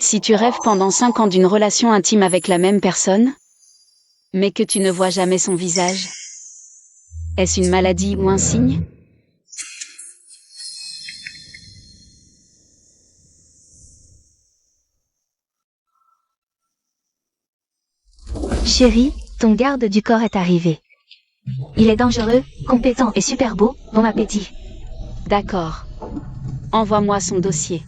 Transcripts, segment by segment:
Si tu rêves pendant 5 ans d'une relation intime avec la même personne, mais que tu ne vois jamais son visage, est-ce une maladie ou un signe? Chérie, ton garde du corps est arrivé. Il est dangereux, compétent et super beau, bon appétit. D'accord. Envoie-moi son dossier.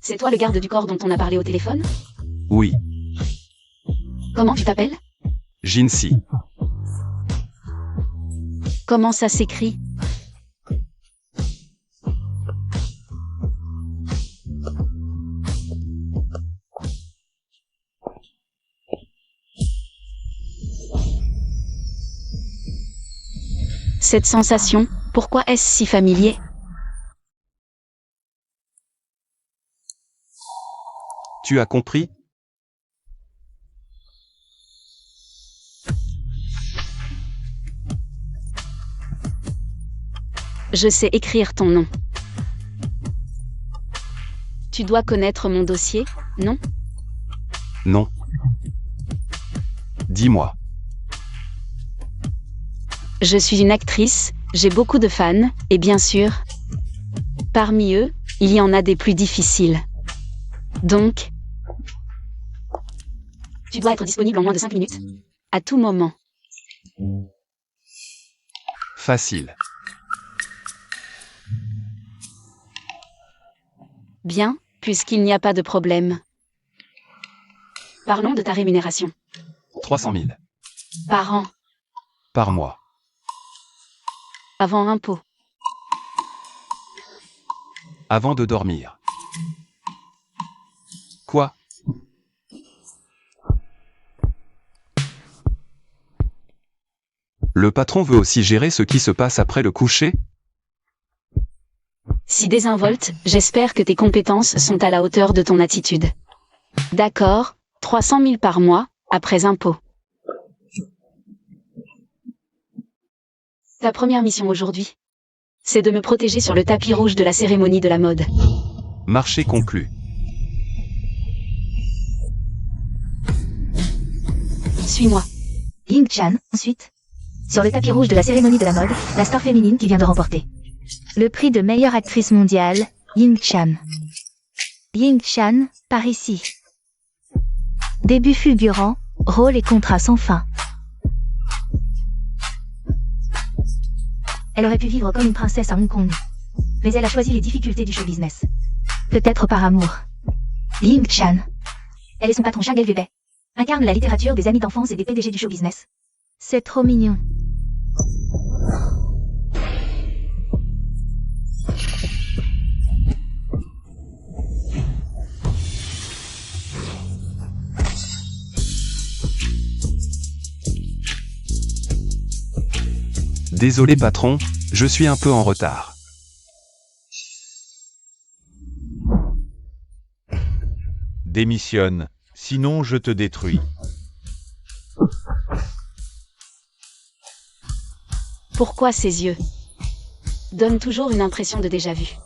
C'est toi le garde du corps dont on a parlé au téléphone? Oui, Comment tu t'appelles? Jinsi. Comment ça s'écrit? Cette sensation, pourquoi est-ce si familier? Tu as compris? Je sais écrire ton nom. Tu dois connaître mon dossier, non? Non. Dis-moi. Je suis une actrice, j'ai beaucoup de fans, et bien sûr, parmi eux, il y en a des plus difficiles. Donc, tu dois être disponible en moins de 5 minutes. À tout moment. Facile. Bien, puisqu'il n'y a pas de problème. Parlons de ta rémunération. 300 000. Par an, Par mois. avant impôt. Avant de dormir. Quoi? Le patron veut aussi gérer ce qui se passe après le coucher? Si désinvolte, j'espère que tes compétences sont à la hauteur de ton attitude. D'accord, 300 000 par mois, après impôt. Ta première mission aujourd'hui, c'est de me protéger sur le tapis rouge de la cérémonie de la mode. Marché conclu. Suis-moi. Ying Chan, ensuite. Sur le tapis rouge de la cérémonie de la mode, la star féminine qui vient de remporter le prix de meilleure actrice mondiale, Ying Chan. Ying Chan, par ici. Début fulgurant, rôle et contrat sans fin. Elle aurait pu vivre comme une princesse à Hong Kong. Mais elle a choisi les difficultés du show business. Peut-être par amour. Ying Chan. Elle et son patron Shang Lvebe incarnent la littérature des amis d'enfance et des PDG du show business. C'est trop mignon. Désolé patron, je suis un peu en retard. Démissionne, sinon je te détruis. Pourquoi ces yeux donnent toujours une impression de déjà-vu?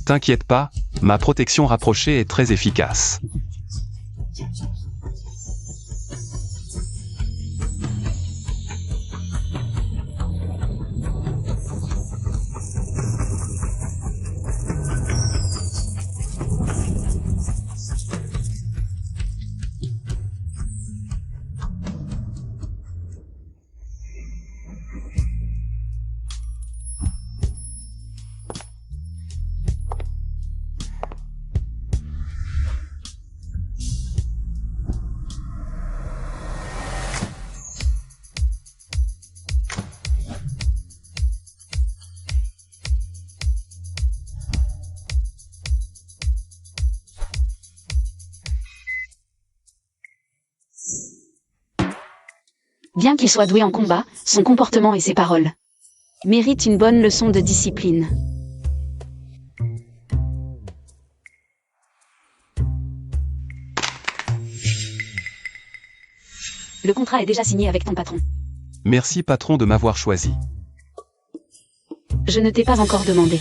T'inquiète pas, ma protection rapprochée est très efficace. Bien qu'il soit doué en combat, son comportement et ses paroles méritent une bonne leçon de discipline. Le contrat est déjà signé avec ton patron. Merci patron de m'avoir choisi. Je ne t'ai pas encore demandé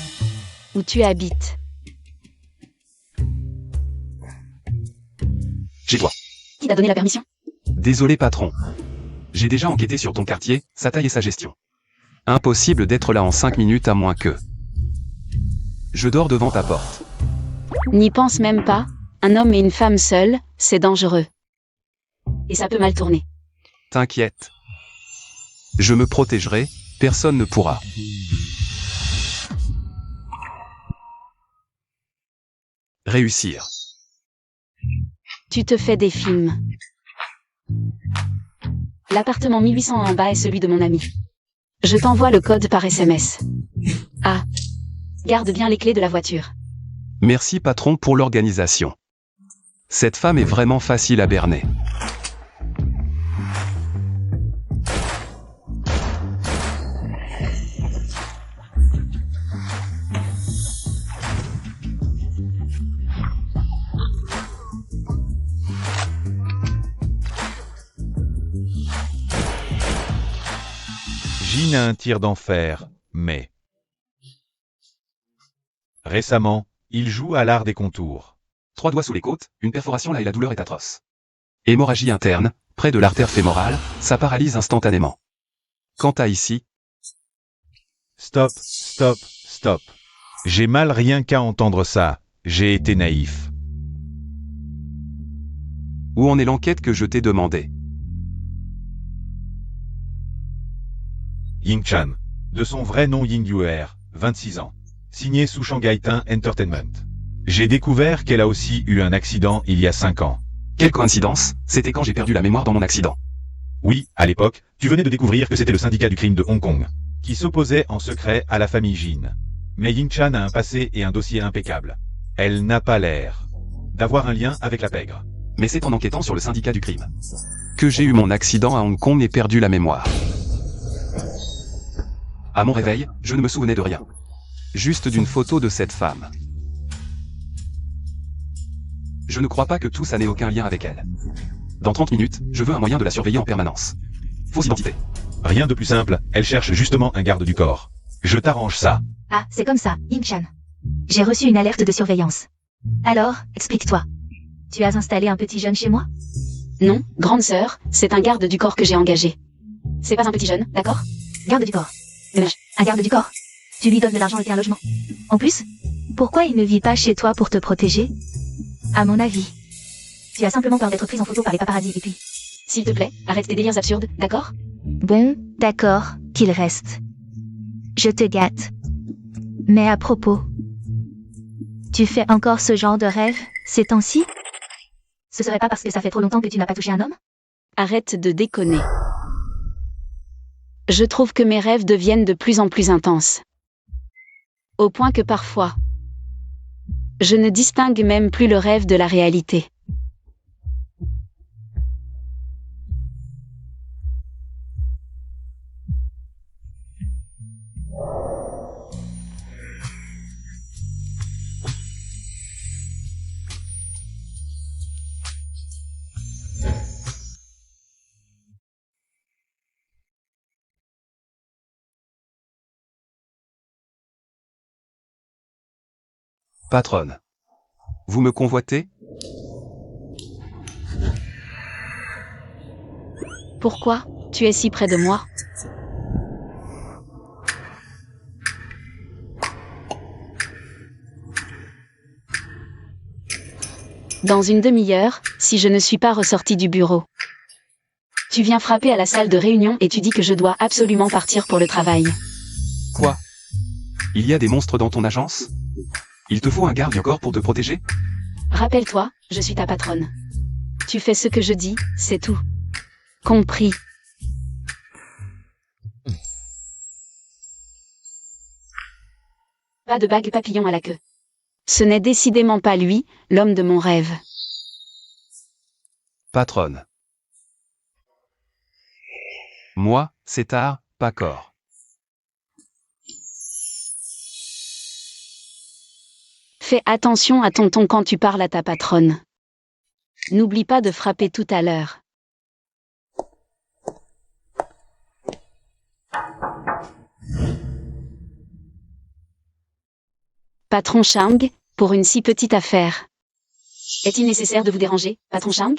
où tu habites. Chez toi. Qui t'a donné la permission? Désolé patron. J'ai déjà enquêté sur ton quartier, sa taille et sa gestion. Impossible d'être là en 5 minutes à moins que... Je dors devant ta porte. N'y pense même pas, un homme et une femme seuls, c'est dangereux. Et ça peut mal tourner. T'inquiète. Je me protégerai, personne ne pourra. Réussir. Tu te fais des films. L'appartement 1800 en bas est celui de mon ami. Je t'envoie le code par SMS. Ah. Garde bien les clés de la voiture. Merci patron pour l'organisation. Cette femme est vraiment facile à berner. Jean a un tir d'enfer, mais... Récemment, il joue à l'art des contours. 3 doigts sous les côtes, une perforation là et la douleur est atroce. Hémorragie interne, près de l'artère fémorale, ça paralyse instantanément. Quant à ici... Stop, stop, stop. J'ai mal rien qu'à entendre ça, j'ai été naïf. Où en est l'enquête que je t'ai demandé? Ying Chan. De son vrai nom Ying Yuer, 26 ans. Signé sous Shanghai Tin Entertainment. J'ai découvert qu'elle a aussi eu un accident il y a 5 ans. Quelle coïncidence, c'était quand j'ai perdu la mémoire dans mon accident. Oui, à l'époque, tu venais de découvrir que c'était le syndicat du crime de Hong Kong, qui s'opposait en secret à la famille Jin. Mais Ying Chan a un passé et un dossier impeccable. Elle n'a pas l'air d'avoir un lien avec la pègre. Mais c'est en enquêtant sur le syndicat du crime que j'ai eu mon accident à Hong Kong et perdu la mémoire. À mon réveil, je ne me souvenais de rien. Juste d'une photo de cette femme. Je ne crois pas que tout ça n'ait aucun lien avec elle. Dans 30 minutes, je veux un moyen de la surveiller en permanence. Fausse identité. Rien de plus simple, elle cherche justement un garde du corps. Je t'arrange ça. Ah, c'est comme ça, Ying Chan. J'ai reçu une alerte de surveillance. Alors, explique-toi. Tu as installé un petit jeune chez moi? Non, grande sœur, c'est un garde du corps que j'ai engagé. C'est pas un petit jeune, d'accord? Garde du corps. Un garde du corps. Tu lui donnes de l'argent et un logement. En plus, pourquoi il ne vit pas chez toi pour te protéger? À mon avis, tu as simplement peur d'être prise en photo par les paparazzis et puis... S'il te plaît, arrête tes délires absurdes, d'accord? Bon, d'accord, qu'il reste. Je te gâte. Mais à propos, tu fais encore ce genre de rêve, ces temps-ci? Ce serait pas parce que ça fait trop longtemps que tu n'as pas touché un homme? Arrête de déconner. Je trouve que mes rêves deviennent de plus en plus intenses. Au point que parfois, je ne distingue même plus le rêve de la réalité. Patronne. Vous me convoitez? Pourquoi, tu es si près de moi? Dans une demi-heure, si je ne suis pas ressorti du bureau. Tu viens frapper à la salle de réunion et tu dis que je dois absolument partir pour le travail. Quoi? Il y a des monstres dans ton agence? Il te faut un garde du corps pour te protéger? Rappelle-toi, je suis ta patronne. Tu fais ce que je dis, c'est tout. Compris. Pas de bague papillon à la queue. Ce n'est décidément pas lui, l'homme de mon rêve. Patronne. Moi, c'est tard, pas corps. Fais attention à ton ton quand tu parles à ta patronne. N'oublie pas de frapper tout à l'heure. Patron Chang, pour une si petite affaire. Est-il nécessaire de vous déranger, patron Chang?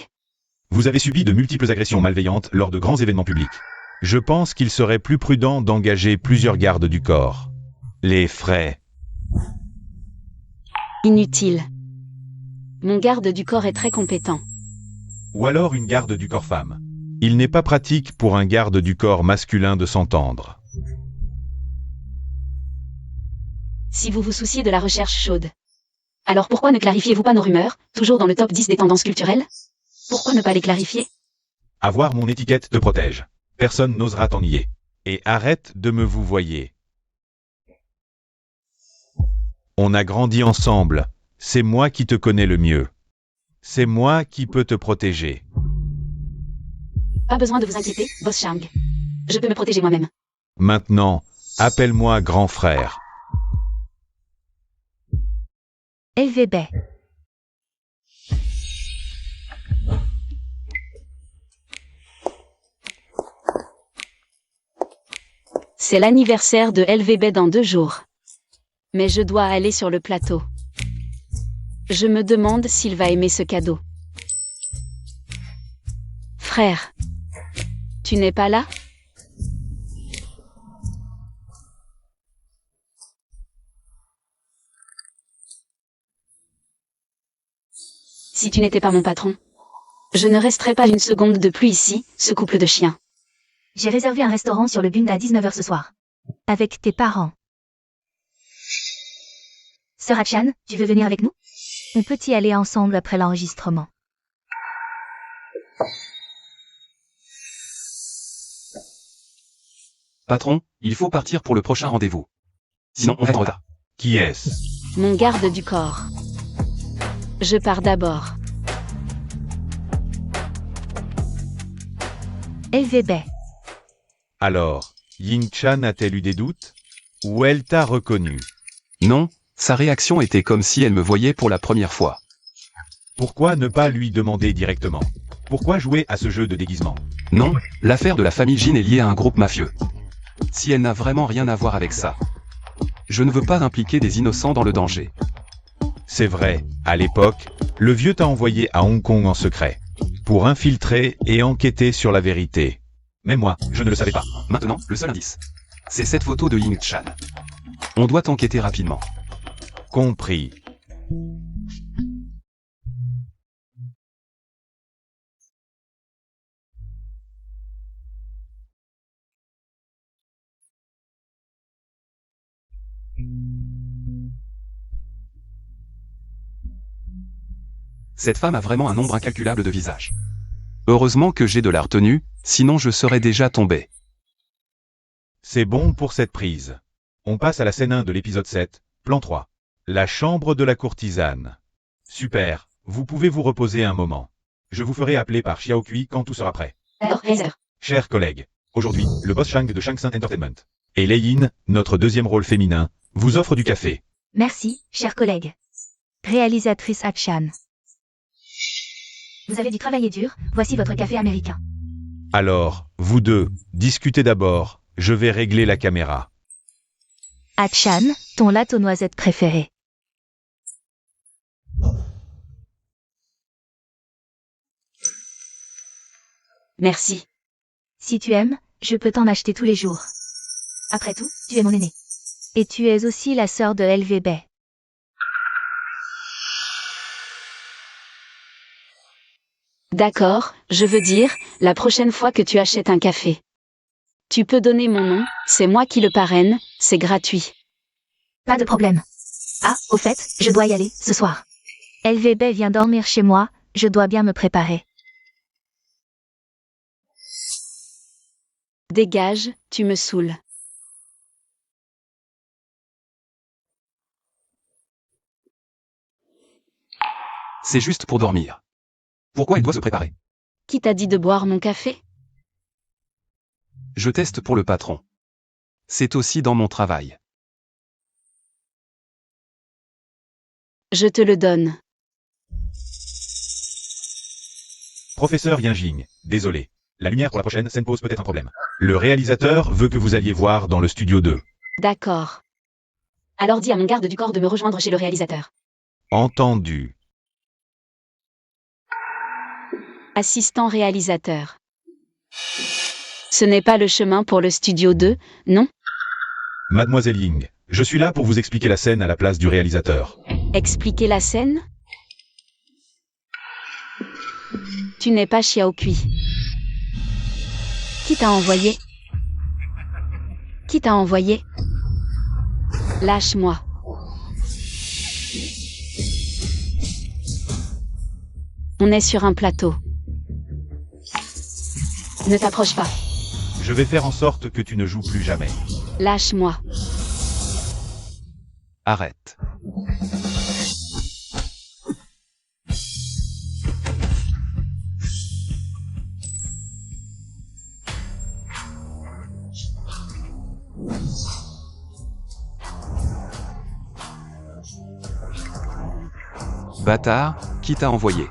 Vous avez subi de multiples agressions malveillantes lors de grands événements publics. Je pense qu'il serait plus prudent d'engager plusieurs gardes du corps. Les frais. Inutile. Mon garde du corps est très compétent. Ou alors une garde du corps femme. Il n'est pas pratique pour un garde du corps masculin de s'entendre. Si vous vous souciez de la recherche chaude. Alors pourquoi ne clarifiez-vous pas nos rumeurs, toujours dans le top 10 des tendances culturelles? Pourquoi ne pas les clarifier? Avoir mon étiquette te protège. Personne n'osera t'en nier. Et arrête de me vous voyer. On a grandi ensemble. C'est moi qui te connais le mieux. C'est moi qui peux te protéger. Pas besoin de vous inquiéter, boss Chang. Je peux me protéger moi-même. Maintenant, appelle-moi grand frère. LVB. C'est l'anniversaire de LVB dans 2 jours. Mais je dois aller sur le plateau. Je me demande s'il va aimer ce cadeau. Frère, tu n'es pas là? Si tu n'étais pas mon patron, je ne resterais pas une seconde de plus ici, ce couple de chiens. J'ai réservé un restaurant sur le Bund à 19h ce soir. Avec tes parents. Sœur Achan, tu veux venir avec nous? On peut y aller ensemble après l'enregistrement. Patron, il faut partir pour le prochain rendez-vous. Sinon, on va être en retard. Qui est-ce? Mon garde du corps. Je pars d'abord. LVB. Alors, Ying-chan a-t-elle eu des doutes? Ou elle t'a reconnu? Non, sa réaction était comme si elle me voyait pour la première fois. Pourquoi ne pas lui demander directement? Pourquoi jouer à ce jeu de déguisement? Non, l'affaire de la famille Jin est liée à un groupe mafieux. Si elle n'a vraiment rien à voir avec ça. Je ne veux pas impliquer des innocents dans le danger. C'est vrai, à l'époque, le vieux t'a envoyé à Hong Kong en secret. Pour infiltrer et enquêter sur la vérité. Mais moi, je ne le savais pas. Maintenant, le seul indice. C'est cette photo de Ying-chan. On doit enquêter rapidement. Compris. Cette femme a vraiment un nombre incalculable de visages. Heureusement que j'ai de la retenue, sinon je serais déjà tombé. C'est bon pour cette prise. On passe à la scène 1 de l'épisode 7, plan 3. La chambre de la courtisane. Super, vous pouvez vous reposer un moment. Je vous ferai appeler par Xiao Kui quand tout sera prêt. Alors, Razer. Chers collègues, aujourd'hui, le boss Shang de Shang Tsung Entertainment et Lei Yin, notre deuxième rôle féminin, vous offre du café. Merci, chers collègues. Réalisatrice Achan. Vous avez dû travailler dur, voici votre café américain. Alors, vous deux, discutez d'abord, je vais régler la caméra. Achan, ton latte aux noisettes préféré. Merci. Si tu aimes, je peux t'en acheter tous les jours. Après tout, tu es mon aîné. Et tu es aussi la sœur de LVB. D'accord, je veux dire, la prochaine fois que tu achètes un café. Tu peux donner mon nom, c'est moi qui le parraine, c'est gratuit. Pas de problème. Ah, au fait, je dois y aller, ce soir. LVB vient dormir chez moi, je dois bien me préparer. Dégage, tu me saoules. C'est juste pour dormir. Pourquoi il doit se préparer? Qui t'a dit de boire mon café? Je teste pour le patron. C'est aussi dans mon travail. Je te le donne. Professeur Yinjing, désolé. La lumière pour la prochaine scène pose peut-être un problème. Le réalisateur veut que vous alliez voir dans le studio 2. D'accord. Alors dis à mon garde du corps de me rejoindre chez le réalisateur. Entendu. Assistant réalisateur. Ce n'est pas le chemin pour le studio 2, non? Mademoiselle Ying, je suis là pour vous expliquer la scène à la place du réalisateur. Expliquer la scène? Tu n'es pas Xiao Kui. Qui t'a envoyé? Qui t'a envoyé? Lâche-moi. On est sur un plateau. Ne t'approche pas. Je vais faire en sorte que tu ne joues plus jamais. Lâche-moi. Arrête. Bâtard, qui t'a envoyé?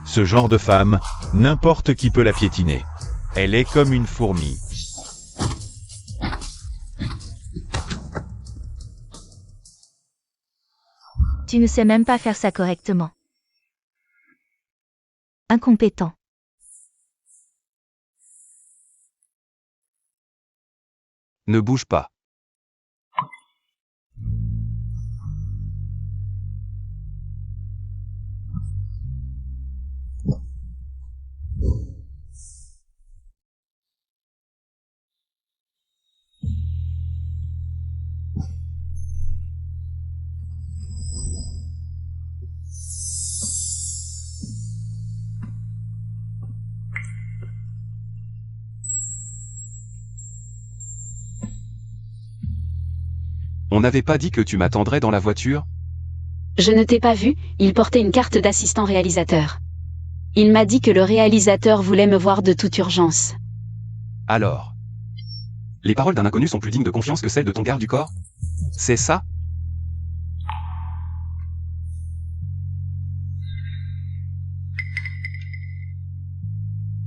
Ce genre de femme, n'importe qui peut la piétiner. Elle est comme une fourmi. Tu ne sais même pas faire ça correctement. Incompétent. Ne bouge pas. On n'avait pas dit que tu m'attendrais dans la voiture? Je ne t'ai pas vu, il portait une carte d'assistant réalisateur. Il m'a dit que le réalisateur voulait me voir de toute urgence. Alors. Les paroles d'un inconnu sont plus dignes de confiance que celles de ton garde du corps? C'est ça?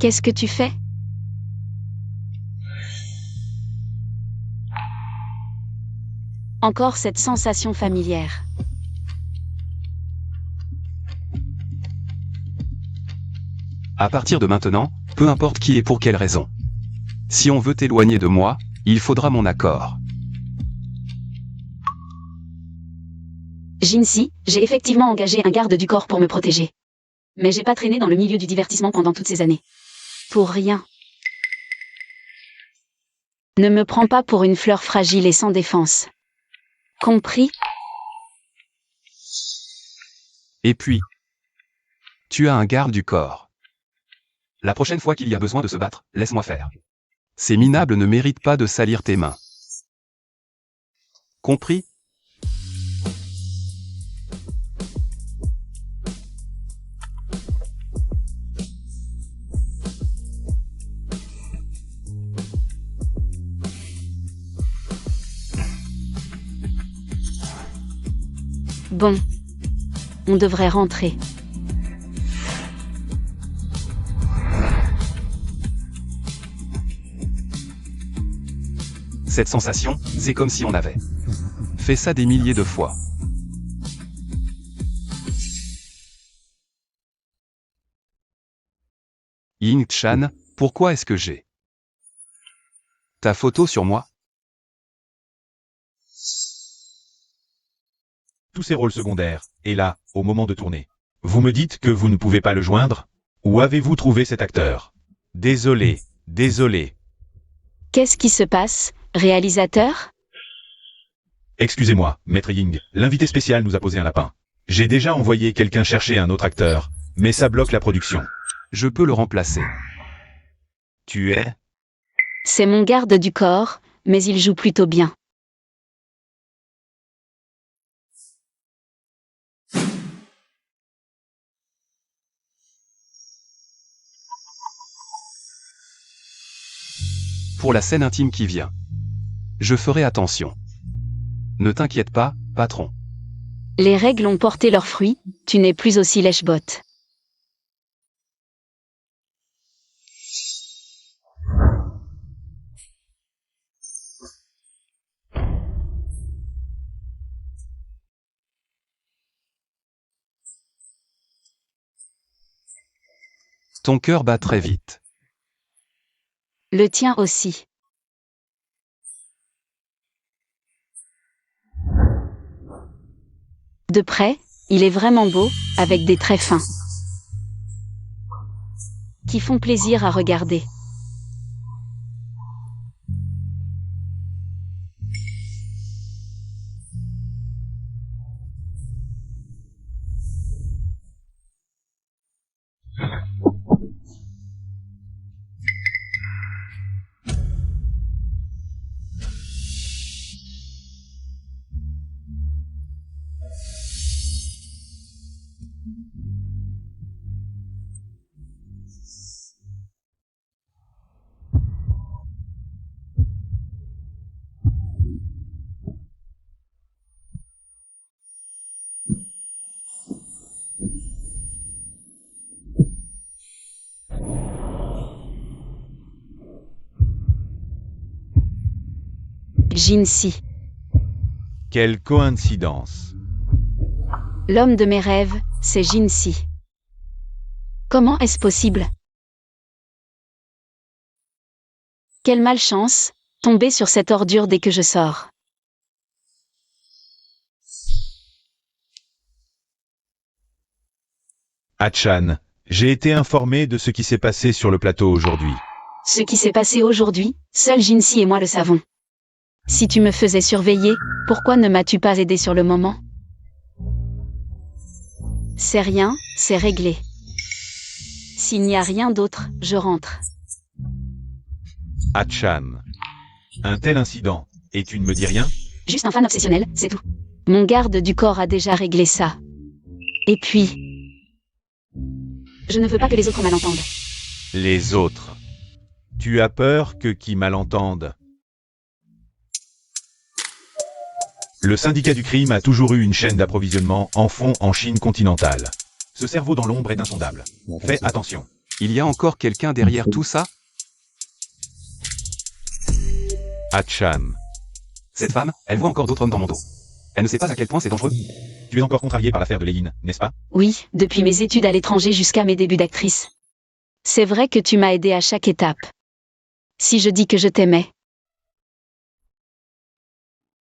Qu'est-ce que tu fais? Encore cette sensation familière. À partir de maintenant, peu importe qui et pour quelle raison. Si on veut t'éloigner de moi, il faudra mon accord. Jinsi, j'ai effectivement engagé un garde du corps pour me protéger. Mais j'ai pas traîné dans le milieu du divertissement pendant toutes ces années. Pour rien. Ne me prends pas pour une fleur fragile et sans défense. Compris? Et puis, tu as un garde du corps. La prochaine fois qu'il y a besoin de se battre, laisse-moi faire. Ces minables ne méritent pas de salir tes mains. Compris? Bon. On devrait rentrer. Cette sensation, c'est comme si on avait fait ça des milliers de fois. Ying Chan, pourquoi est-ce que j'ai ta photo sur moi? Tous ces rôles secondaires, et là, au moment de tourner. Vous me dites que vous ne pouvez pas le joindre? Où avez-vous trouvé cet acteur? Désolé, désolé. Qu'est-ce qui se passe, réalisateur? Excusez-moi, Maître Ying, l'invité spécial nous a posé un lapin. J'ai déjà envoyé quelqu'un chercher un autre acteur, mais ça bloque la production. Je peux le remplacer. Tu es? C'est mon garde du corps, mais il joue plutôt bien. Pour la scène intime qui vient. Je ferai attention. Ne t'inquiète pas, patron. Les règles ont porté leurs fruits, tu n'es plus aussi lèche-botte. Ton cœur bat très vite. Le tien aussi. De près, il est vraiment beau, avec des traits fins. Qui font plaisir à regarder. Jinsi, Quelle coïncidence. l'homme de mes rêves, c'est Jinsi. Comment est-ce possible? Quelle malchance, tomber sur cette ordure dès que je sors. Hatchan, j'ai été informé de ce qui s'est passé sur le plateau aujourd'hui. Ce qui s'est passé aujourd'hui, seul Jinsi et moi le savons. Si tu me faisais surveiller, pourquoi ne m'as-tu pas aidé sur le moment? C'est rien, c'est réglé. S'il n'y a rien d'autre, je rentre. Hatchan. Un tel incident, et tu ne me dis rien? Juste un fan obsessionnel, c'est tout. Mon garde du corps a déjà réglé ça. Et puis... je ne veux pas que les autres malentendent. Les autres. Tu as peur que qui malentendent? Le syndicat du crime a toujours eu une chaîne d'approvisionnement en fonds en Chine continentale. Ce cerveau dans l'ombre est insondable. Fais attention. Il y a encore quelqu'un derrière tout ça? Hatchan. Cette femme, elle voit encore d'autres hommes dans mon dos. Elle ne sait pas à quel point c'est dangereux. Tu es encore contrarié par l'affaire de Léine, n'est-ce pas? Oui, depuis mes études à l'étranger jusqu'à mes débuts d'actrice. C'est vrai que tu m'as aidé à chaque étape. Si je dis que je t'aimais.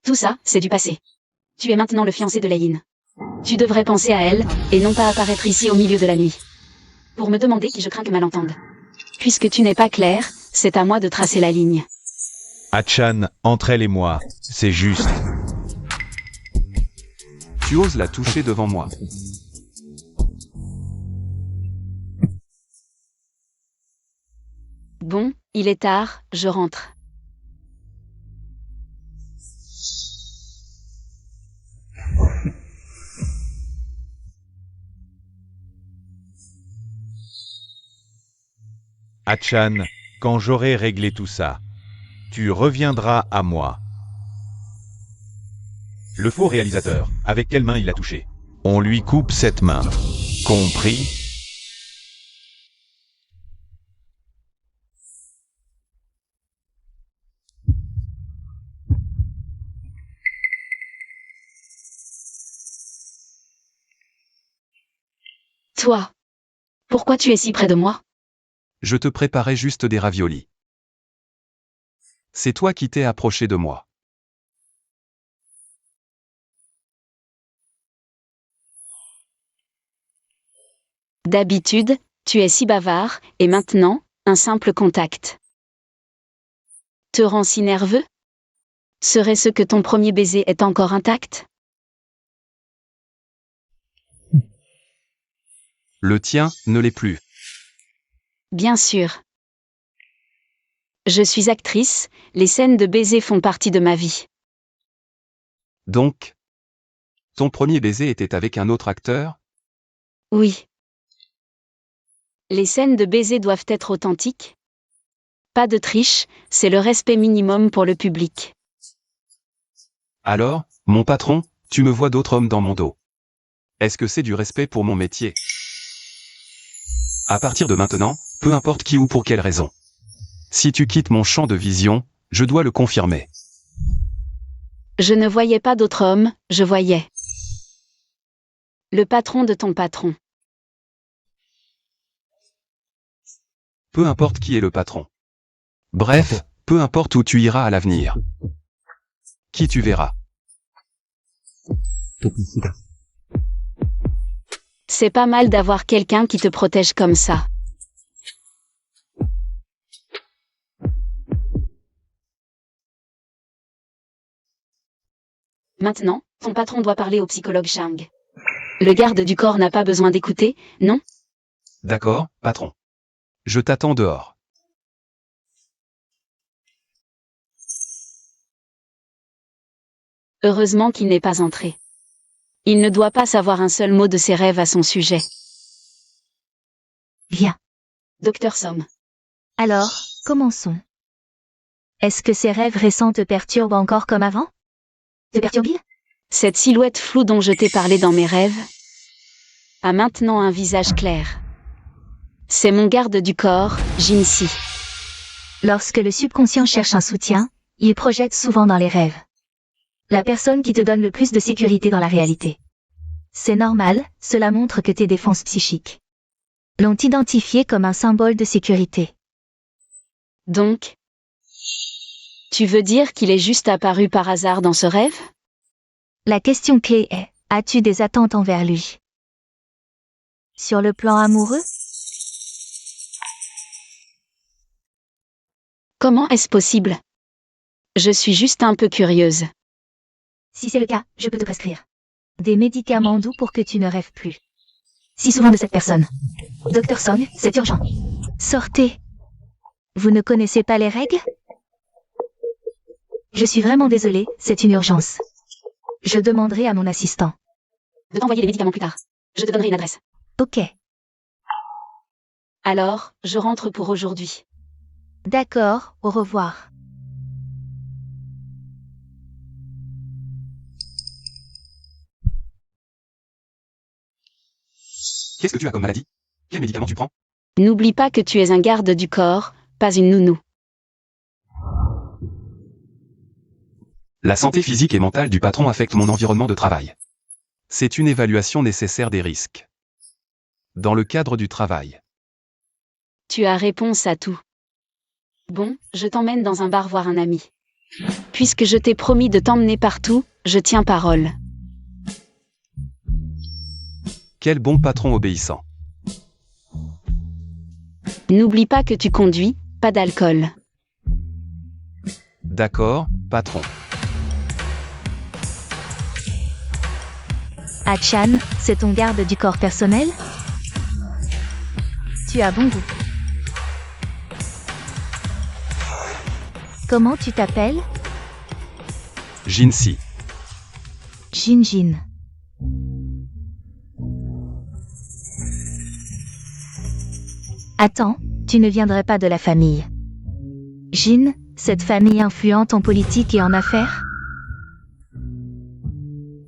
Tout ça, c'est du passé. Tu es maintenant le fiancé de Léine. Tu devrais penser à elle, et non pas apparaître ici au milieu de la nuit. Pour me demander qui je crains que malentende. Puisque tu n'es pas clair, c'est à moi de tracer la ligne. Hatchan, entre elle et moi, c'est juste. Tu oses la toucher devant moi. Bon, il est tard, je rentre. Hatchan, quand j'aurai réglé tout ça, tu reviendras à moi. Le faux réalisateur, avec quelle main il l'a touché? On lui coupe cette main. Compris? Toi. Pourquoi tu es si près de moi? Je te préparais juste des raviolis. C'est toi qui t'es approché de moi. D'habitude, tu es si bavard, et maintenant, un simple contact. Te rend si nerveux? Serait-ce que ton premier baiser est encore intact? Le tien ne l'est plus. Bien sûr. Je suis actrice, les scènes de baiser font partie de ma vie. Donc, ton premier baiser était avec un autre acteur? Oui. Les scènes de baiser doivent être authentiques. Pas de triche, c'est le respect minimum pour le public. Alors, mon patron, tu me vois d'autres hommes dans mon dos. Est-ce que c'est du respect pour mon métier? À partir de maintenant, peu importe qui ou pour quelle raison. Si tu quittes mon champ de vision, je dois le confirmer. Je ne voyais pas d'autre homme, je voyais le patron de ton patron. Peu importe qui est le patron. Bref, peu importe où tu iras à l'avenir. Qui tu verras. C'est pas mal d'avoir quelqu'un qui te protège comme ça. Maintenant, ton patron doit parler au psychologue Chang. Le garde du corps n'a pas besoin d'écouter, non? D'accord, patron. Je t'attends dehors. Heureusement qu'il n'est pas entré. Il ne doit pas savoir un seul mot de ses rêves à son sujet. Viens. Docteur Somme. Alors, commençons. Est-ce que ces rêves récents te perturbent encore comme avant? Te perturbent-ils? Cette silhouette floue dont je t'ai parlé dans mes rêves a maintenant un visage clair. C'est mon garde du corps, Jinsi. Lorsque le subconscient cherche un soutien, il projette souvent dans les rêves la personne qui te donne le plus de sécurité dans la réalité. C'est normal, cela montre que tes défenses psychiques l'ont identifié comme un symbole de sécurité. Donc, tu veux dire qu'il est juste apparu par hasard dans ce rêve? La question clé est, as-tu des attentes envers lui? Sur le plan amoureux? Comment est-ce possible? Je suis juste un peu curieuse. Si c'est le cas, je peux te prescrire des médicaments doux pour que tu ne rêves plus. Si souvent de cette personne. Docteur Song, c'est urgent. Sortez. Vous ne connaissez pas les règles? Je suis vraiment désolée, c'est une urgence. Je demanderai à mon assistant De t'envoyer les médicaments plus tard. Je te donnerai une adresse. Ok. Alors, je rentre pour aujourd'hui. D'accord, au revoir. Qu'est-ce que tu as comme maladie? Quel médicament tu prends? N'oublie pas que tu es un garde du corps, pas une nounou. La santé physique et mentale du patron affecte mon environnement de travail. C'est une évaluation nécessaire des risques. Dans le cadre du travail. Tu as réponse à tout. Bon, je t'emmène dans un bar voir un ami. Puisque je t'ai promis de t'emmener partout, je tiens parole. Quel bon patron obéissant. N'oublie pas que tu conduis, pas d'alcool. D'accord, patron. Achan, c'est ton garde du corps personnel? Tu as bon goût. Comment tu t'appelles? Jinsi. Jinjin. Attends, tu ne viendrais pas de la famille Jin, cette famille influente en politique et en affaires?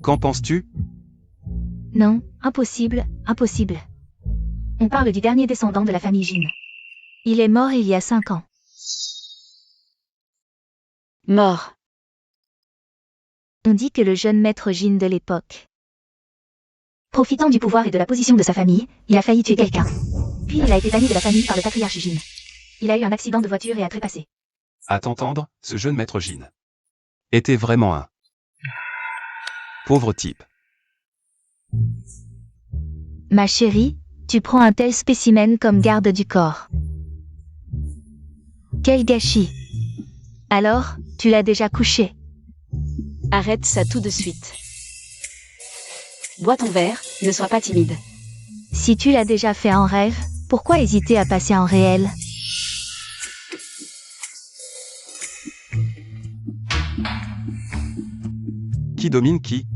Qu'en penses-tu? Non, impossible, impossible. On parle du dernier descendant de la famille Jin. Il est mort il y a 5 ans. Mort. On dit que le jeune maître Jin de l'époque, profitant du pouvoir et de la position de sa famille, il a failli tuer quelqu'un. Puis il a été banni de la famille par le patriarche Jin. Il a eu un accident de voiture et a trépassé. À t'entendre, ce jeune maître Jin était vraiment un pauvre type. Ma chérie, tu prends un tel spécimen comme garde du corps. Quel gâchis. Alors, tu l'as déjà couché? Arrête ça tout de suite. Bois ton verre, ne sois pas timide. Si tu l'as déjà fait en rêve, pourquoi hésiter à passer en réel? Qui domine qui?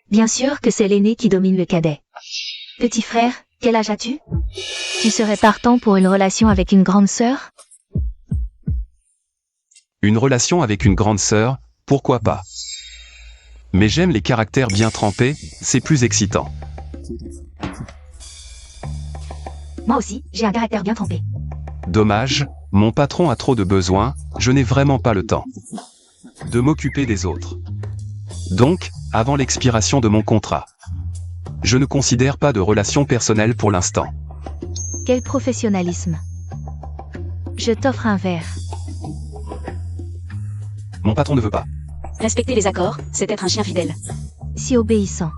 Bien sûr que c'est l'aîné qui domine le cadet. Petit frère, quel âge as-tu? Tu serais partant pour une relation avec une grande sœur? Une relation avec une grande sœur, pourquoi pas? Mais j'aime les caractères bien trempés, c'est plus excitant. Moi aussi, j'ai un caractère bien trempé. Dommage, mon patron a trop de besoins, je n'ai vraiment pas le temps de m'occuper des autres. Donc, avant l'expiration de mon contrat, je ne considère pas de relation personnelle pour l'instant. Quel professionnalisme. Je t'offre un verre. Mon patron ne veut pas. Respecter les accords, c'est être un chien fidèle. Si obéissant.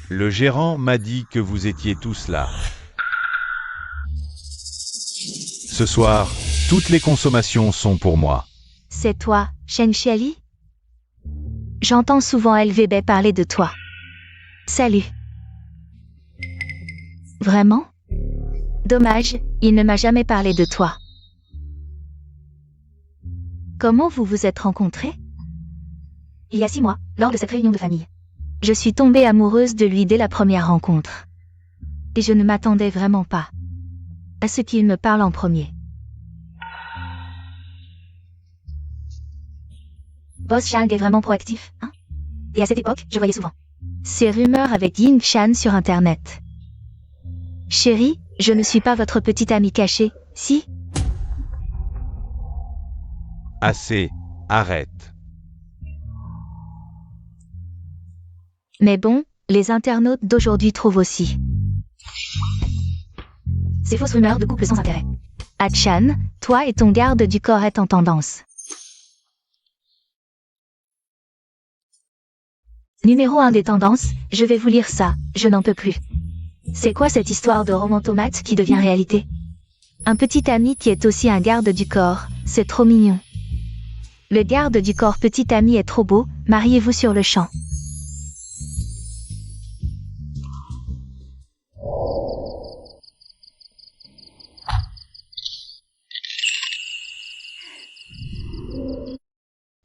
Le gérant m'a dit que vous étiez tous là. Ce soir, toutes les consommations sont pour moi. C'est toi, Shen Xiali? J'entends souvent LVB parler de toi. Salut. Vraiment? Dommage, il ne m'a jamais parlé de toi. Comment vous vous êtes rencontrés? Il y a 6 mois, lors de cette réunion de famille. Je suis tombée amoureuse de lui dès la première rencontre. Et je ne m'attendais vraiment pas à ce qu'il me parle en premier. Boss Shang est vraiment proactif, hein? Et à cette époque, je voyais souvent ces rumeurs avec Ying Shan sur Internet. Chérie, je ne suis pas votre petite amie cachée, si? Assez, arrête. Mais bon, les internautes d'aujourd'hui trouvent aussi ces fausses rumeurs de couple sans intérêt. Achan, toi et ton garde du corps êtes en tendance. Numéro 1 des tendances, je vais vous lire ça, je n'en peux plus. C'est quoi cette histoire de roman tomate qui devient réalité? Un petit ami qui est aussi un garde du corps, c'est trop mignon. Le garde du corps petit ami est trop beau, mariez-vous sur le champ.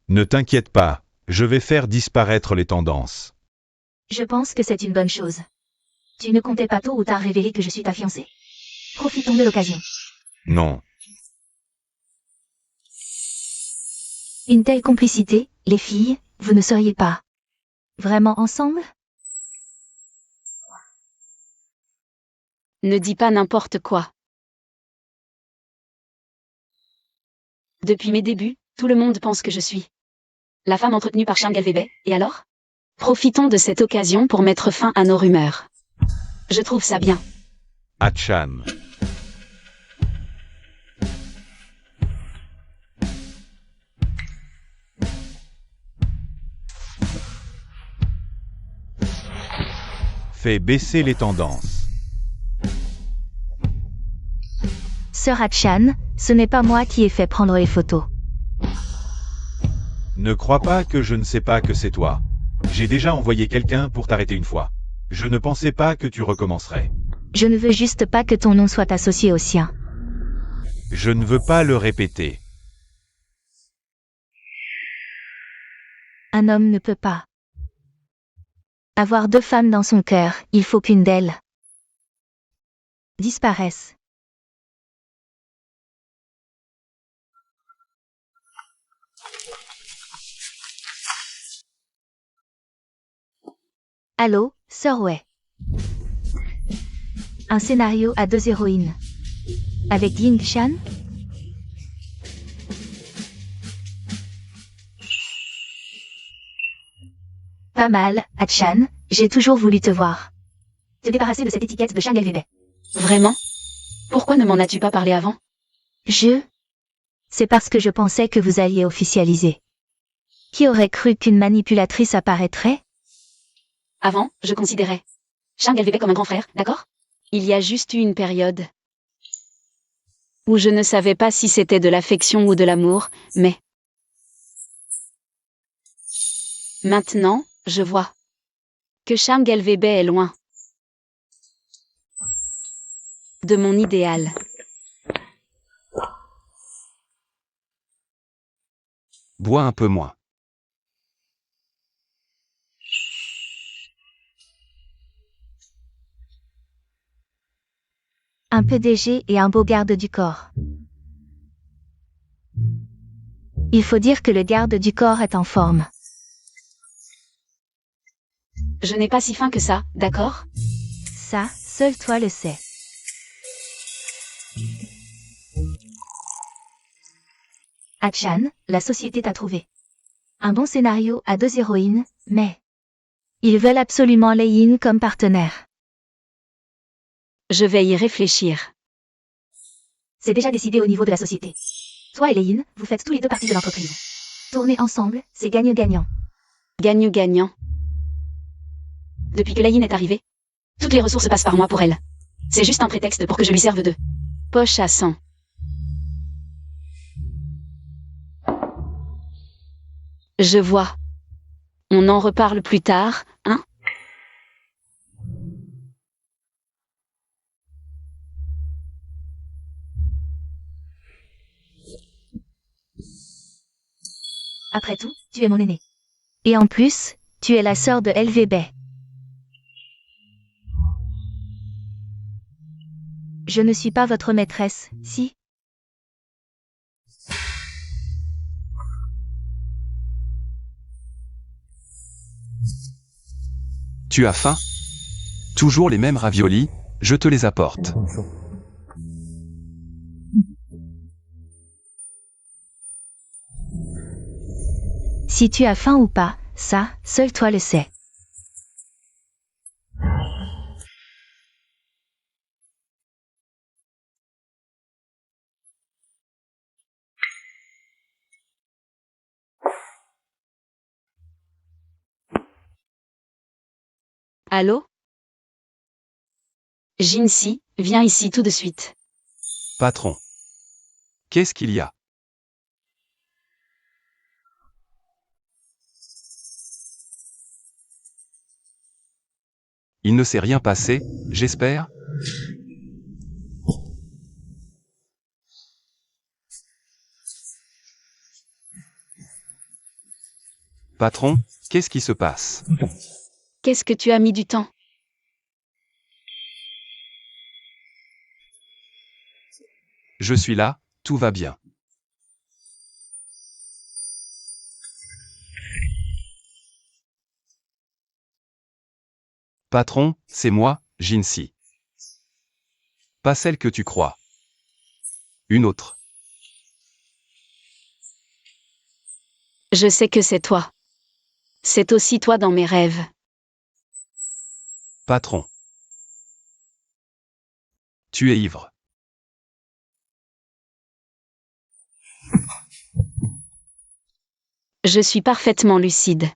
Ne t'inquiète pas, je vais faire disparaître les tendances. Je pense que c'est une bonne chose. Tu ne comptais pas tôt ou tard révéler que je suis ta fiancée. Profitons de l'occasion. Non. Une telle complicité, les filles, vous ne seriez pas vraiment ensemble? Ne dis pas n'importe quoi. Depuis mes débuts, tout le monde pense que je suis la femme entretenue par Shang LVB, et alors? Profitons de cette occasion pour mettre fin à nos rumeurs. Je trouve ça bien. Achan. Fais baisser les tendances. Sœur Achan, ce n'est pas moi qui ai fait prendre les photos. Ne crois pas que je ne sais pas que c'est toi. J'ai déjà envoyé quelqu'un pour t'arrêter une fois. Je ne pensais pas que tu recommencerais. Je ne veux juste pas que ton nom soit associé au sien. Je ne veux pas le répéter. Un homme ne peut pas avoir 2 femmes dans son cœur, il faut qu'une d'elles disparaisse. Allô, Sœur Wei. Un scénario à 2 héroïnes. Avec Ying Shan? Pas mal, Achan, j'ai toujours voulu te voir. Te débarrasser de cette étiquette de Shang LVB. Vraiment? Pourquoi ne m'en as-tu pas parlé avant? C'est parce que je pensais que vous alliez officialiser. Qui aurait cru qu'une manipulatrice apparaîtrait? Avant, je considérais Shang LVB comme un grand frère, d'accord? Il y a juste eu une période où je ne savais pas si c'était de l'affection ou de l'amour, mais maintenant, je vois que Shang LVB est loin de mon idéal. Bois un peu moins. Un PDG et un beau garde du corps. Il faut dire que le garde du corps est en forme. Je n'ai pas si faim que ça, d'accord? Ça, seul toi le sais. Achan, la société t'a trouvé. Un bon scénario à 2 héroïnes, mais Ils veulent absolument Lei-In comme partenaire. Je vais y réfléchir. C'est déjà décidé au niveau de la société. Toi et Lei-In, vous faites tous les deux partie de l'entreprise. Tourner ensemble, c'est gagnant-gagnant. Gagnant-gagnant. Depuis que Lei-In est arrivée, toutes les ressources passent par moi pour elle. C'est juste un prétexte pour que je lui serve de poche à sang. Je vois. On en reparle plus tard, hein? Après tout, tu es mon aîné. Et en plus, tu es la sœur de LV Bay. Je ne suis pas votre maîtresse, si? Tu as faim? Toujours les mêmes raviolis, je te les apporte. Si tu as faim ou pas, ça, seul toi le sais. Allô? Jinsi, viens ici tout de suite. Patron. Qu'est-ce qu'il y a? Il ne s'est rien passé, j'espère? Patron, qu'est-ce qui se passe? Qu'est-ce que tu as mis du temps? Je suis là, tout va bien. Patron, c'est moi, Jinsi. Pas celle que tu crois. Une autre. Je sais que c'est toi. C'est aussi toi dans mes rêves. Patron. Tu es ivre. Je suis parfaitement lucide.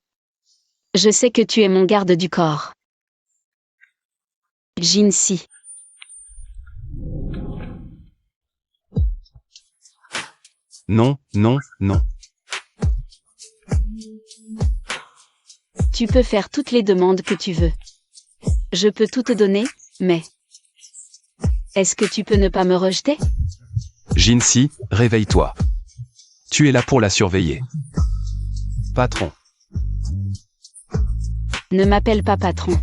Je sais que tu es mon garde du corps. Jinsi. Non, non, non. Tu peux faire toutes les demandes que tu veux. Je peux tout te donner, mais... Est-ce que tu peux ne pas me rejeter? Jinsi, réveille-toi. Tu es là pour la surveiller. Patron. Ne m'appelle pas patron.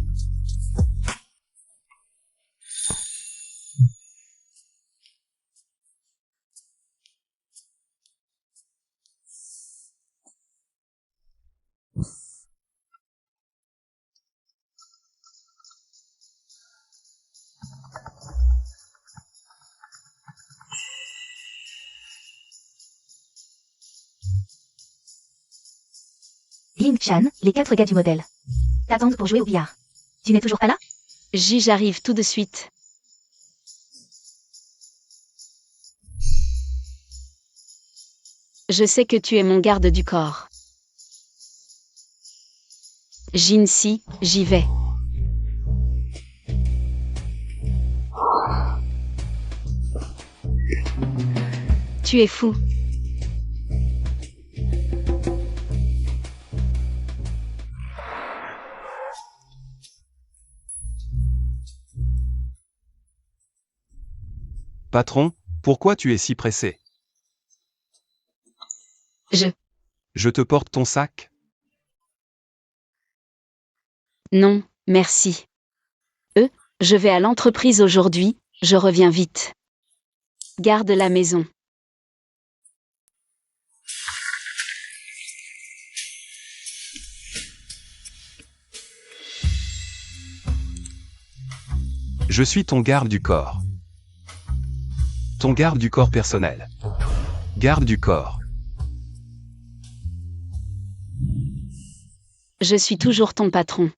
Ying-chan, les 4 gars du modèle. T'attendent pour jouer au billard. Tu n'es toujours pas là? J'arrive tout de suite. Je sais que tu es mon garde du corps. Jinsi, j'y vais. Tu es fou. Patron, pourquoi tu es si pressé? Je te porte ton sac? Non, merci. Je vais à l'entreprise aujourd'hui, je reviens vite. Garde la maison. Je suis ton garde du corps. Ton garde du corps personnel. Garde du corps. Je suis toujours ton patron.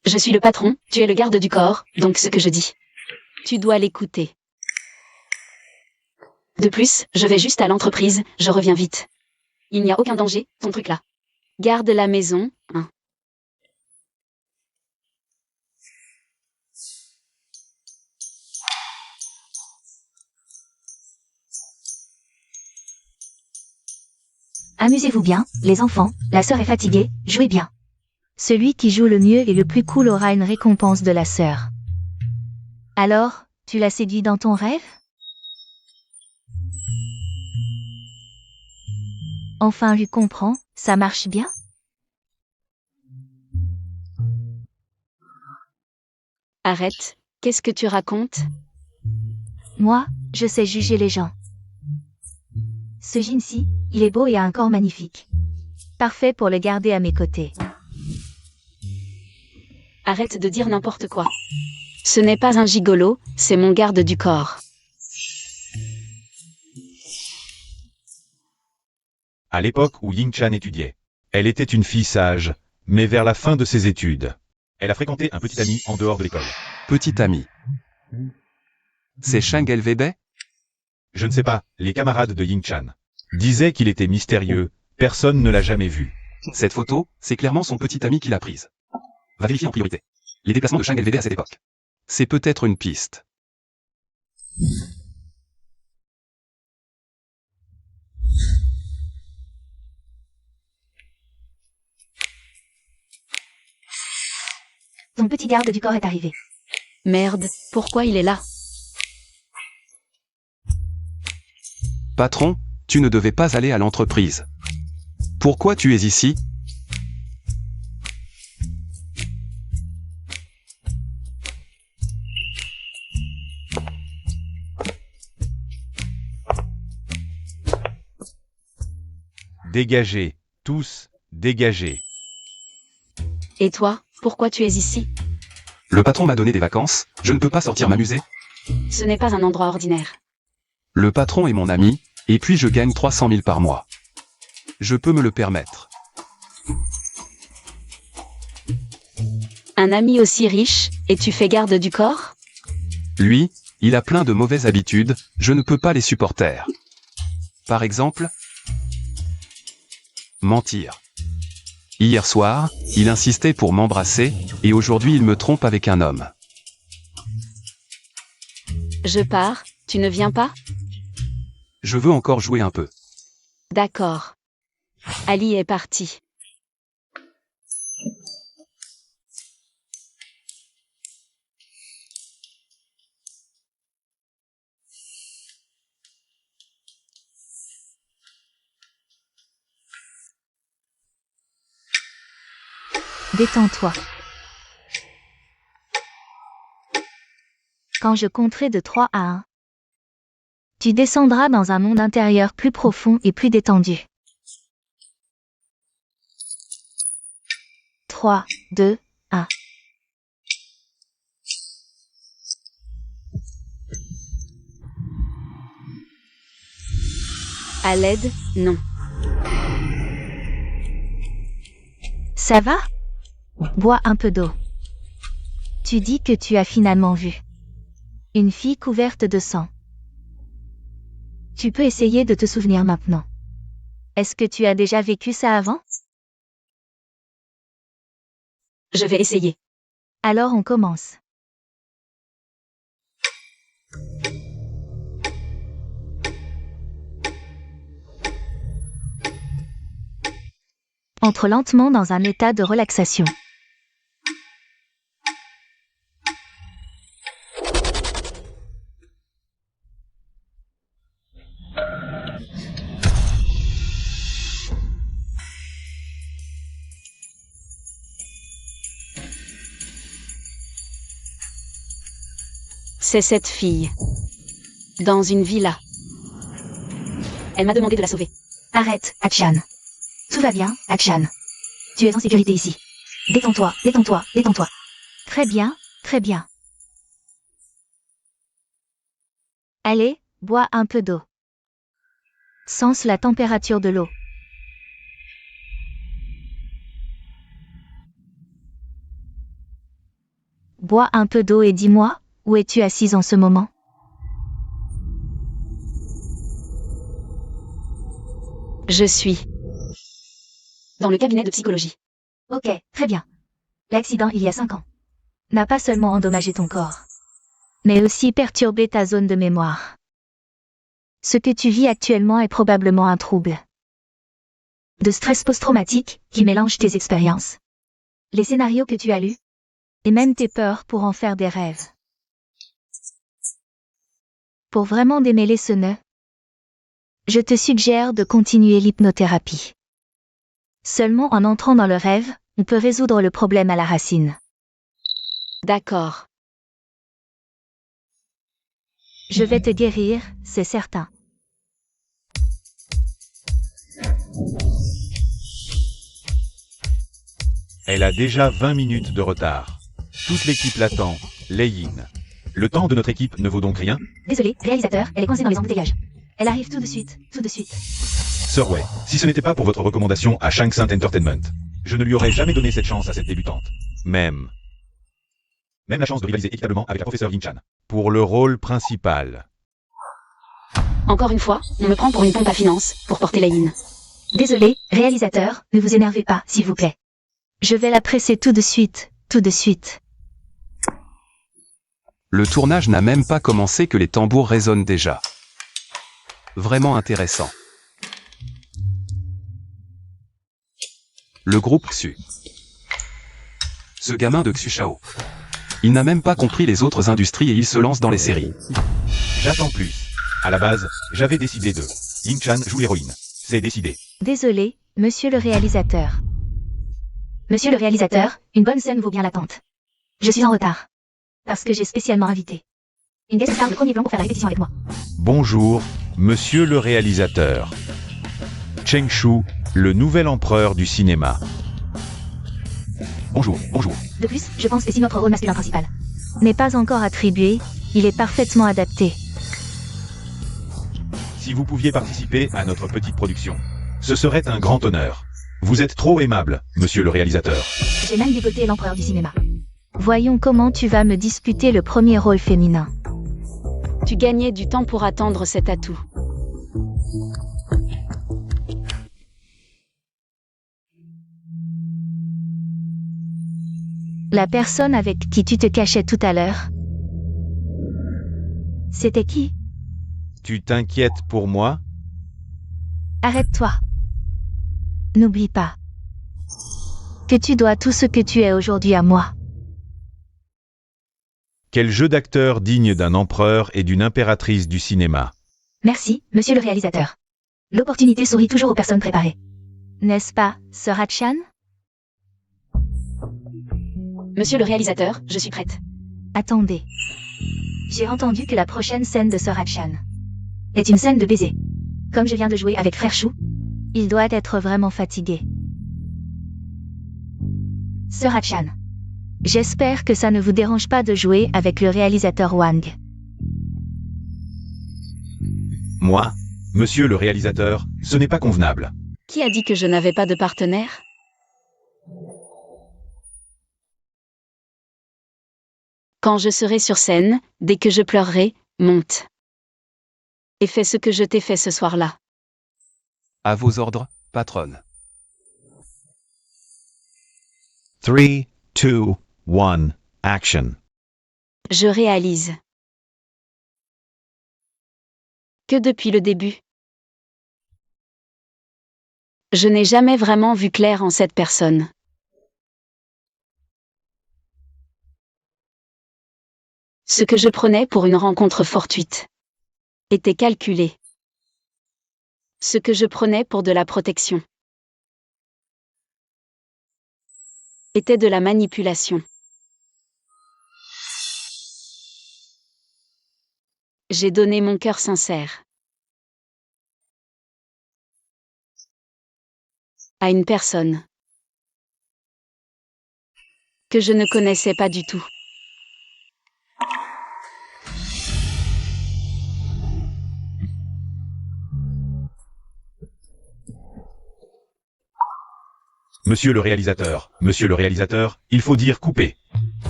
Je suis le patron, tu es le garde du corps, donc ce que je dis. Tu dois l'écouter. De plus, je vais juste à l'entreprise, je reviens vite. Il n'y a aucun danger, ton truc là. Garde la maison, hein. Amusez-vous bien, les enfants, la sœur est fatiguée, jouez bien. Celui qui joue le mieux et le plus cool aura une récompense de la sœur. Alors, tu l'as séduit dans ton rêve? Enfin, lui comprend, ça marche bien? Arrête, qu'est-ce que tu racontes? Moi, je sais juger les gens. Ce Jinsi, il est beau et a un corps magnifique. Parfait pour le garder à mes côtés. Arrête de dire n'importe quoi. Ce n'est pas un gigolo, c'est mon garde du corps. À l'époque où Ying-chan étudiait, elle était une fille sage, mais vers la fin de ses études, elle a fréquenté un petit ami en dehors de l'école. Petit ami. C'est Shang Elvebei? Je ne sais pas, les camarades de Ying-chan disaient qu'il était mystérieux, personne ne l'a jamais vu. Cette photo, c'est clairement son petit ami qui l'a prise. Va vérifier en priorité. Les déplacements de Shang Elvebei à cette époque. C'est peut-être une piste. Ton petit garde du corps est arrivé. Merde, pourquoi il est là? Patron, tu ne devais pas aller à l'entreprise. Pourquoi tu es ici? Dégagez, tous, dégagez. Et toi, pourquoi tu es ici? Le patron m'a donné des vacances, je ne peux pas sortir m'amuser. Ce n'est pas un endroit ordinaire. Le patron est mon ami, et puis je gagne 300 000 par mois. Je peux me le permettre. Un ami aussi riche, et tu fais garde du corps? Lui, il a plein de mauvaises habitudes, je ne peux pas les supporter. Par exemple, mentir. Hier soir, il insistait pour m'embrasser, et aujourd'hui il me trompe avec un homme. Je pars, tu ne viens pas? Je veux encore jouer un peu. D'accord. Ali est parti. Détends-toi. Quand je compterai de 3 à 1, tu descendras dans un monde intérieur plus profond et plus détendu. 3, 2, 1. À l'aide, non. Ça va? Bois un peu d'eau. Tu dis que tu as finalement vu une fille couverte de sang. Tu peux essayer de te souvenir maintenant. Est-ce que tu as déjà vécu ça avant? Je vais essayer. Alors on commence. Entre lentement dans un état de relaxation. C'est cette fille. Dans une villa. Elle m'a demandé de la sauver. Arrête, Akshan. Tout va bien, Akshan. Tu es en sécurité ici. Détends-toi, détends-toi, détends-toi. Très bien, très bien. Allez, bois un peu d'eau. Sens la température de l'eau. bois un peu d'eau et dis-moi, où es-tu assise en ce moment? Je suis dans le cabinet de psychologie. Ok, très bien. L'accident il y a 5 ans n'a pas seulement endommagé ton corps, mais aussi perturbé ta zone de mémoire. Ce que tu vis actuellement est probablement un trouble de stress post-traumatique qui mélange tes expériences, les scénarios que tu as lus, et même tes peurs pour en faire des rêves. Pour vraiment démêler ce nœud, je te suggère de continuer l'hypnothérapie. Seulement en entrant dans le rêve, on peut résoudre le problème à la racine. D'accord. Je vais te guérir, c'est certain. Elle a déjà 20 minutes de retard. Toute l'équipe l'attend, Lei-Yin. Le temps de notre équipe ne vaut donc rien? Désolé, réalisateur, elle est coincée dans les embouteillages. Elle arrive tout de suite, tout de suite. Sir Wei, si ce n'était pas pour votre recommandation à Shang Tsung Entertainment, je ne lui aurais jamais donné cette chance à cette débutante. Même la chance de rivaliser équitablement avec la professeure Yin Chan. Pour le rôle principal. Encore une fois, on me prend pour une pompe à finances, pour porter Lei-Yin. Désolé, réalisateur, ne vous énervez pas, s'il vous plaît. Je vais la presser tout de suite, tout de suite. Le tournage n'a même pas commencé que les tambours résonnent déjà. Vraiment intéressant. Le groupe Xu. Ce gamin de Xu Shao. Il n'a même pas compris les autres industries et il se lance dans les séries. J'attends plus. À la base, j'avais décidé de. Yin Chan joue l'héroïne. C'est décidé. Désolé, monsieur le réalisateur. Monsieur le réalisateur, une bonne scène vaut bien l'attente. Je suis en retard. Parce que j'ai spécialement invité une guest star de premier plan pour faire la répétition avec moi. Bonjour, monsieur le réalisateur. Cheng Shu, le nouvel empereur du cinéma. Bonjour, bonjour. De plus, je pense que si notre rôle masculin principal n'est pas encore attribué, il est parfaitement adapté. Si vous pouviez participer à notre petite production, ce serait un grand honneur. Vous êtes trop aimable, monsieur le réalisateur. J'ai même dégoté l'empereur du cinéma. Voyons comment tu vas me disputer le premier rôle féminin. Tu gagnais du temps pour attendre cet atout. La personne avec qui tu te cachais tout à l'heure, c'était qui? Tu t'inquiètes pour moi? Arrête-toi. N'oublie pas que tu dois tout ce que tu es aujourd'hui à moi. Quel jeu d'acteur digne d'un empereur et d'une impératrice du cinéma. Merci, monsieur le réalisateur. L'opportunité sourit toujours aux personnes préparées. N'est-ce pas, Sir Hatchan? Monsieur le réalisateur, je suis prête. Attendez. J'ai entendu que la prochaine scène de Sir Hatchan est une scène de baiser. Comme je viens de jouer avec Frère Chou, il doit être vraiment fatigué. Sir Hatchan, j'espère que ça ne vous dérange pas de jouer avec le réalisateur Wang. Moi, monsieur le réalisateur, ce n'est pas convenable. Qui a dit que je n'avais pas de partenaire? Quand je serai sur scène, dès que je pleurerai, monte. Et fais ce que je t'ai fait ce soir-là. À vos ordres, patronne. 3, 2, 1, action. Je réalise que depuis le début, je n'ai jamais vraiment vu clair en cette personne. Ce que je prenais pour une rencontre fortuite était calculé. Ce que je prenais pour de la protection était de la manipulation. J'ai donné mon cœur sincère à une personne que je ne connaissais pas du tout. Monsieur le réalisateur, il faut dire couper.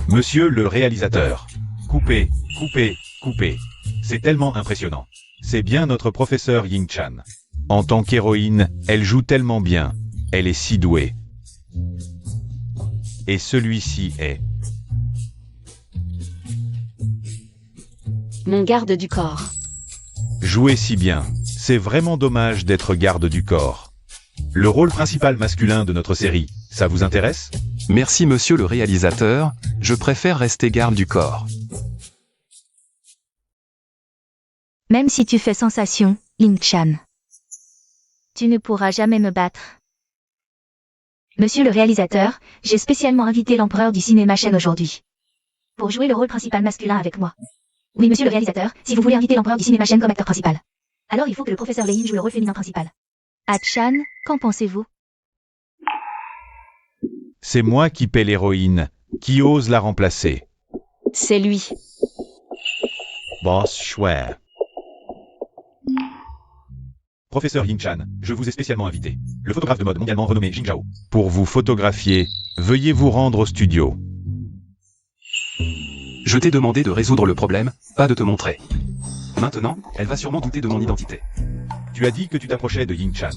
Monsieur le réalisateur. Coupez, coupez, coupez. C'est tellement impressionnant. C'est bien notre professeur Ying-chan. En tant qu'héroïne, elle joue tellement bien. Elle est si douée. Et celui-ci est... Mon garde du corps. Joué si bien. C'est vraiment dommage d'être garde du corps. Le rôle principal masculin de notre série, ça vous intéresse? Merci monsieur le réalisateur, je préfère rester garde du corps. Même si tu fais sensation, Ying-chan, tu ne pourras jamais me battre. Monsieur le réalisateur, j'ai spécialement invité l'empereur du cinéma Shen aujourd'hui pour jouer le rôle principal masculin avec moi. Oui, monsieur le réalisateur, si vous voulez inviter l'empereur du cinéma Shen comme acteur principal, alors il faut que le professeur Lei joue le rôle féminin principal. Ah-chan, qu'en pensez-vous? C'est moi qui paie l'héroïne. Qui ose la remplacer? C'est lui. Boss chouette. Professeur Ying-chan, je vous ai spécialement invité, le photographe de mode mondialement renommé Jing Zhao, pour vous photographier. Veuillez vous rendre au studio. Je t'ai demandé de résoudre le problème, pas de te montrer. Maintenant, elle va sûrement douter de mon identité. Tu as dit que tu t'approchais de Ying-chan.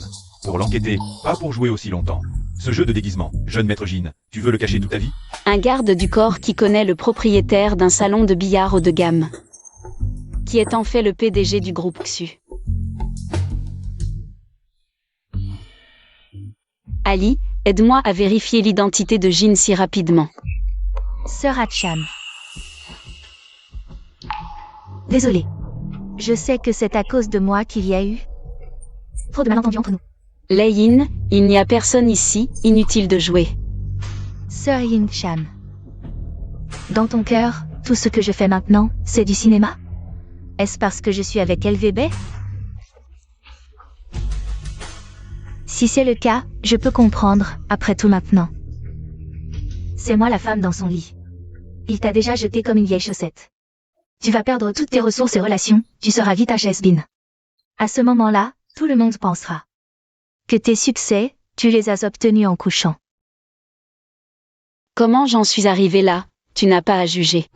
Pour l'enquêter, pas pour jouer aussi longtemps. Ce jeu de déguisement, jeune maître Jin, tu veux le cacher toute ta vie? Un garde du corps qui connaît le propriétaire d'un salon de billard haut de gamme, qui est en fait le PDG du groupe Xu. Ali, aide-moi à vérifier l'identité de Jin si rapidement. Sœur Ah-chan. Désolé. Je sais que c'est à cause de moi qu'il y a eu trop de malentendus entre nous. Lei-in, il n'y a personne ici, inutile de jouer. Sœur Ying-chan. Dans ton cœur, tout ce que je fais maintenant, c'est du cinéma? Est-ce parce que je suis avec LVB? Si c'est le cas, je peux comprendre, après tout maintenant. C'est moi la femme dans son lit. Il t'a déjà jeté comme une vieille chaussette. Tu vas perdre toutes tes ressources et relations, tu seras vite HS-bin. À ce moment-là, tout le monde pensera que tes succès, tu les as obtenus en couchant. Comment j'en suis arrivé là, tu n'as pas à juger.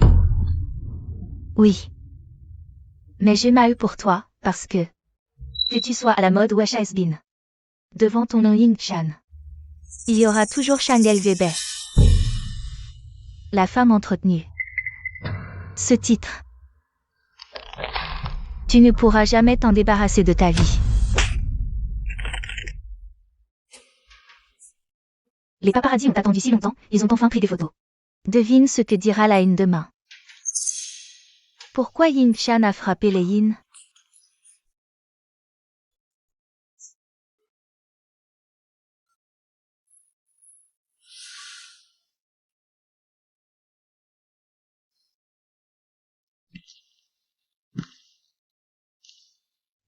Oui. Mais j'ai mal pour toi, parce que tu sois à la mode ou HS-bin. Devant ton nom Ying-chan, il y aura toujours Shangel Weber. La femme entretenue. Ce titre. Tu ne pourras jamais t'en débarrasser de ta vie. Les paparazzis ont attendu si longtemps, ils ont enfin pris des photos. Devine ce que dira la Yin demain. Pourquoi Ying-chan a frappé les Yin?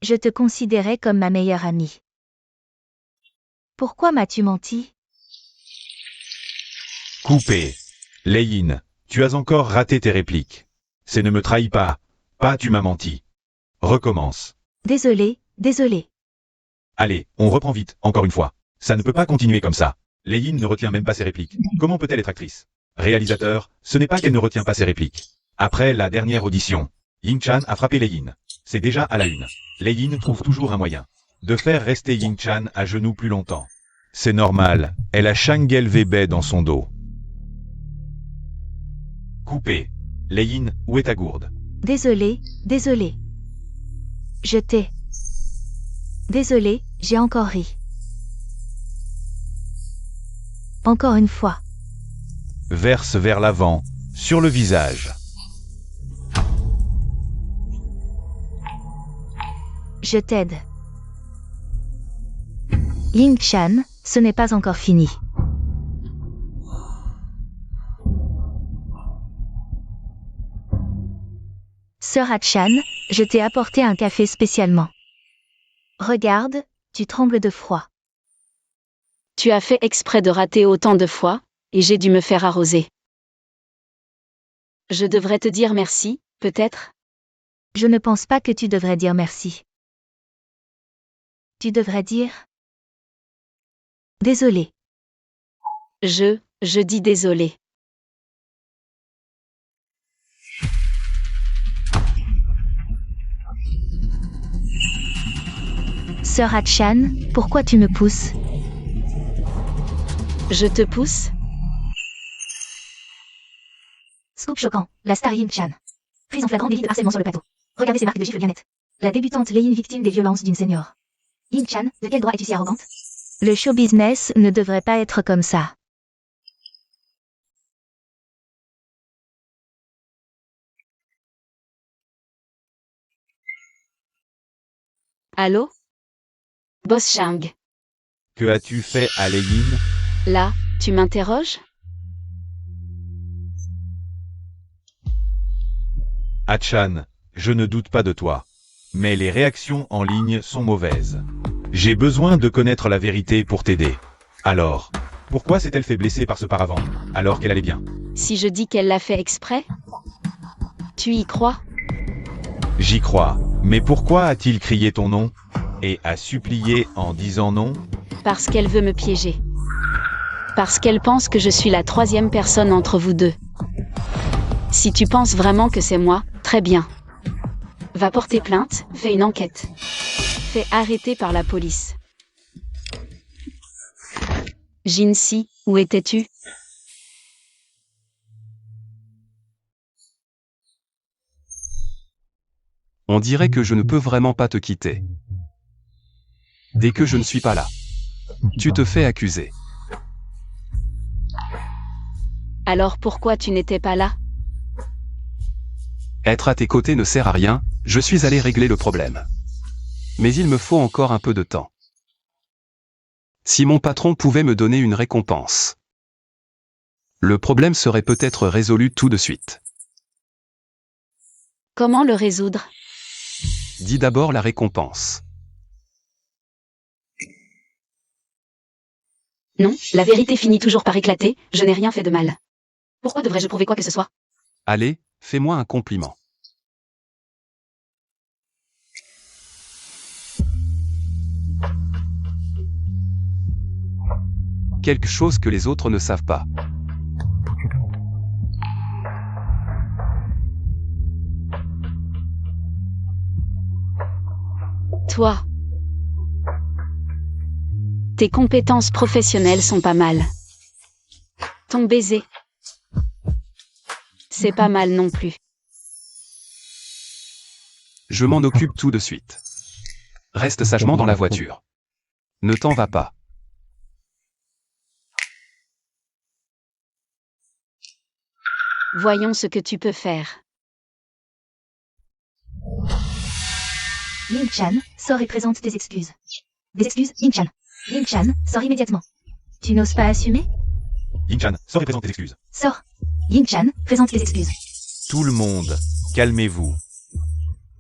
Je te considérais comme ma meilleure amie. Pourquoi m'as-tu menti? Coupé. Lei-in, tu as encore raté tes répliques. C'est ne me trahis pas. Pas tu m'as menti. Recommence. Désolé, désolé. Allez, on reprend vite, encore une fois. Ça ne peut pas continuer comme ça. Lei-in ne retient même pas ses répliques. Comment peut-elle être actrice? Réalisateur, ce n'est pas qu'elle ne retient pas ses répliques. Après la dernière audition, Ying-chan a frappé Lei-in. C'est déjà à la une. Lei-in trouve toujours un moyen de faire rester Ying-chan à genoux plus longtemps. C'est normal, elle a Shangel Weber dans son dos. Coupé. Lei-in, où est ta gourde? Désolé, désolé. Je t'ai. Désolé, j'ai encore ri. Encore une fois. Verse vers l'avant, sur le visage. Je t'aide. Ying-chan, ce n'est pas encore fini. Sœur Ah-chan, je t'ai apporté un café spécialement. Regarde, tu trembles de froid. Tu as fait exprès de rater autant de fois, et j'ai dû me faire arroser. Je devrais te dire merci, peut-être? Je ne pense pas que tu devrais dire merci. Tu devrais dire désolé. Je dis désolé. Sœur Hatchan, pourquoi tu me pousses? Je te pousse? Scoop choquant, la star Yin Chan. Prise en flagrant délit de harcèlement sur le plateau. Regardez ces marques de gifles bien nettes. La débutante Leyin victime des violences d'une senior. Yin Chan, de quel droit es-tu si arrogante? Le show business ne devrait pas être comme ça. Allô? Boss Shang. Que as-tu fait à Leyin? Là, tu m'interroges? Hatchan, je ne doute pas de toi. Mais les réactions en ligne sont mauvaises. J'ai besoin de connaître la vérité pour t'aider. Alors, pourquoi s'est-elle fait blesser par ce paravent, alors qu'elle allait bien? Si je dis qu'elle l'a fait exprès? Tu y crois? J'y crois. Mais pourquoi a-t-il crié ton nom? Et a supplié en disant non? Parce qu'elle veut me piéger. Parce qu'elle pense que je suis la troisième personne entre vous deux. Si tu penses vraiment que c'est moi, très bien. Va porter plainte, fais une enquête. Fais arrêter par la police. Jinsi, où étais-tu? On dirait que je ne peux vraiment pas te quitter. Dès que je ne suis pas là, tu te fais accuser. Alors pourquoi tu n'étais pas là? Être à tes côtés ne sert à rien, je suis allé régler le problème. Mais il me faut encore un peu de temps. Si mon patron pouvait me donner une récompense, le problème serait peut-être résolu tout de suite. Comment le résoudre? Dis d'abord la récompense. Non, la vérité finit toujours par éclater, je n'ai rien fait de mal. Pourquoi devrais-je prouver quoi que ce soit? Allez, fais-moi un compliment. Quelque chose que les autres ne savent pas. Toi. Tes compétences professionnelles sont pas mal. Ton baiser. C'est pas mal non plus. Je m'en occupe tout de suite. Reste sagement dans la voiture. Ne t'en vas pas. Voyons ce que tu peux faire. Yin Chan, sors et présente tes excuses. Des excuses, Yin Chan. Yin Chan, sors immédiatement. Tu n'oses pas assumer? Yin Chan, sors et présente tes excuses. Sors. Yin Chan, présente tes excuses. Tout le monde, calmez-vous.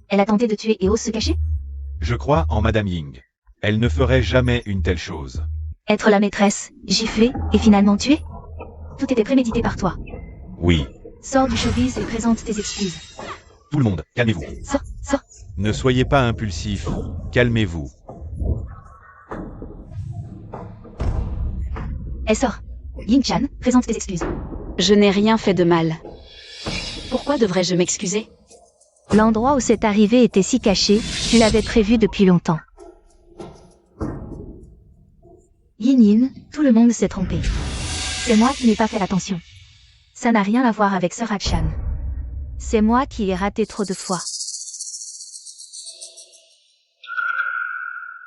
Elle a tenté de tuer et ose se cacher? Je crois en Madame Ying. Elle ne ferait jamais une telle chose. Être la maîtresse, gifler et finalement tuer? Tout était prémédité par toi. Oui. Sors du showbiz et présente tes excuses. Tout le monde, calmez-vous. Sors, sors. Ne soyez pas impulsif. Calmez-vous. Elle sort. Yin Chan, présente tes excuses. Je n'ai rien fait de mal. Pourquoi devrais-je m'excuser? L'endroit où c'est arrivé était si caché, tu l'avais prévu depuis longtemps. Yin Yin, tout le monde s'est trompé. C'est moi qui n'ai pas fait attention. Ça n'a rien à voir avec Sœur Hatchan. C'est moi qui ai raté trop de fois.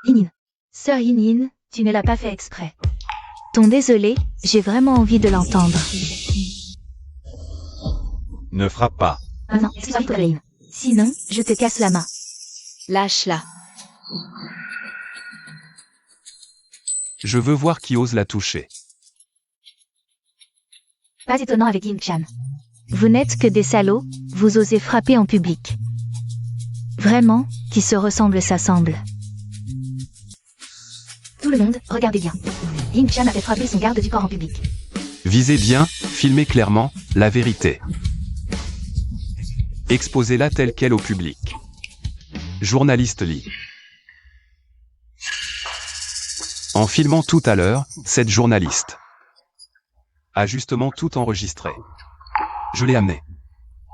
Yin Yin. Sœur Yin Yin, tu ne l'as pas fait exprès. Ton désolé, j'ai vraiment envie de l'entendre. Ne frappe pas. Non, excuse-moi, Yin. Sinon, je te casse la main. Lâche-la. Je veux voir qui ose la toucher. Pas étonnant avec Yin Chan. Vous n'êtes que des salauds, vous osez frapper en public. Vraiment, qui se ressemble s'assemble. Tout le monde, regardez bien. Yin Chan a fait frapper son garde du corps en public. Visez bien, filmez clairement, la vérité. Exposez-la telle quelle au public. Journaliste lit. En filmant tout à l'heure, cette journaliste a justement tout enregistré. Je l'ai amené.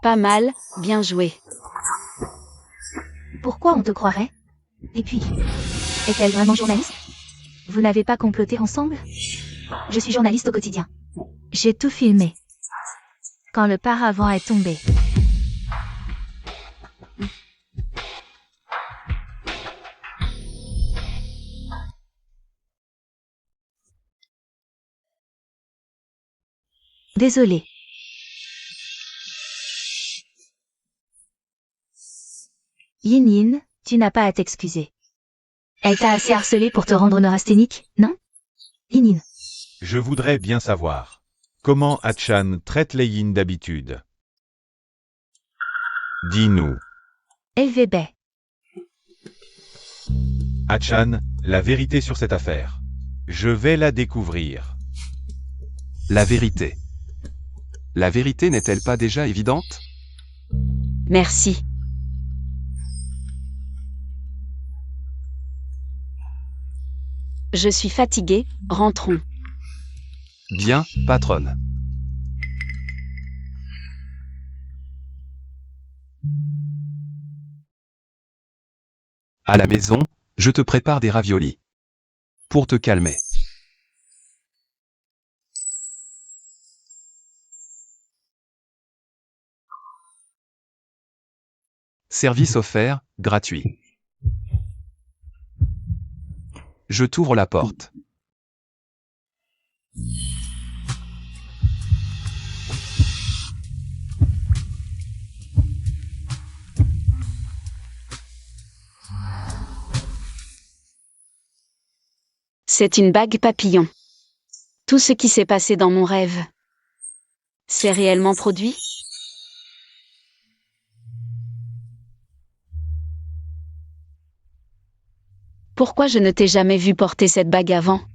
Pas mal, bien joué. Pourquoi on te croirait? Et puis, Est-elle vraiment journaliste? Vous n'avez pas comploté ensemble? Je suis journaliste au quotidien. J'ai tout filmé. Quand le paravent est tombé. Désolé. Yin Yin, tu n'as pas à t'excuser. Elle t'a assez harcelé pour te rendre neurasthénique, non? Yin Yin. Je voudrais bien savoir comment Hatchan traite les Yin d'habitude. Dis-nous. LVB. Hatchan, la vérité sur cette affaire. Je vais la découvrir. La vérité. La vérité n'est-elle pas déjà évidente? Merci. Je suis fatiguée, rentrons. Bien, patronne. À la maison, je te prépare des raviolis. Pour te calmer. Service offert, gratuit. Je t'ouvre la porte. C'est une bague papillon. Tout ce qui s'est passé dans mon rêve. C'est réellement produit? Pourquoi je ne t'ai jamais vu porter cette bague avant?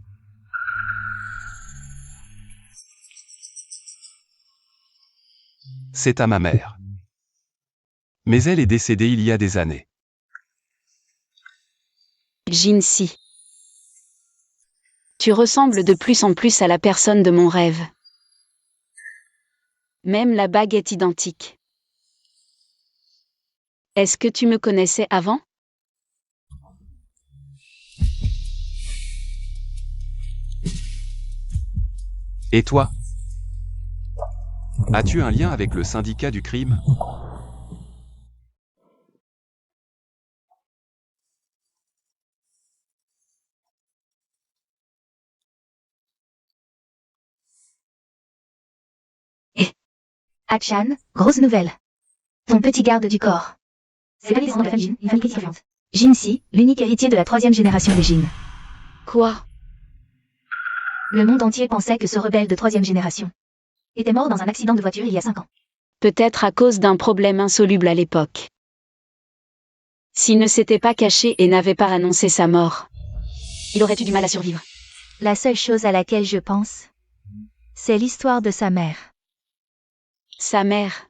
C'est à ma mère. Mais elle est décédée il y a des années. Jinsi. Tu ressembles de plus en plus à la personne de mon rêve. Même la bague est identique. Est-ce que tu me connaissais avant? Et toi? As-tu un lien avec le syndicat du crime? Hatchan, grosse nouvelle. Ton petit garde du corps. C'est l'un des descendants de la famille Jin, une famille terrifiante. Jinsi, l'unique héritier de la 3e génération des Jin. Quoi? Le monde entier pensait que ce rebelle de 3e génération était mort dans un accident de voiture il y a 5 ans. Peut-être à cause d'un problème insoluble à l'époque. S'il ne s'était pas caché et n'avait pas annoncé sa mort, il aurait eu du mal à survivre. La seule chose à laquelle je pense, c'est l'histoire de sa mère. Sa mère.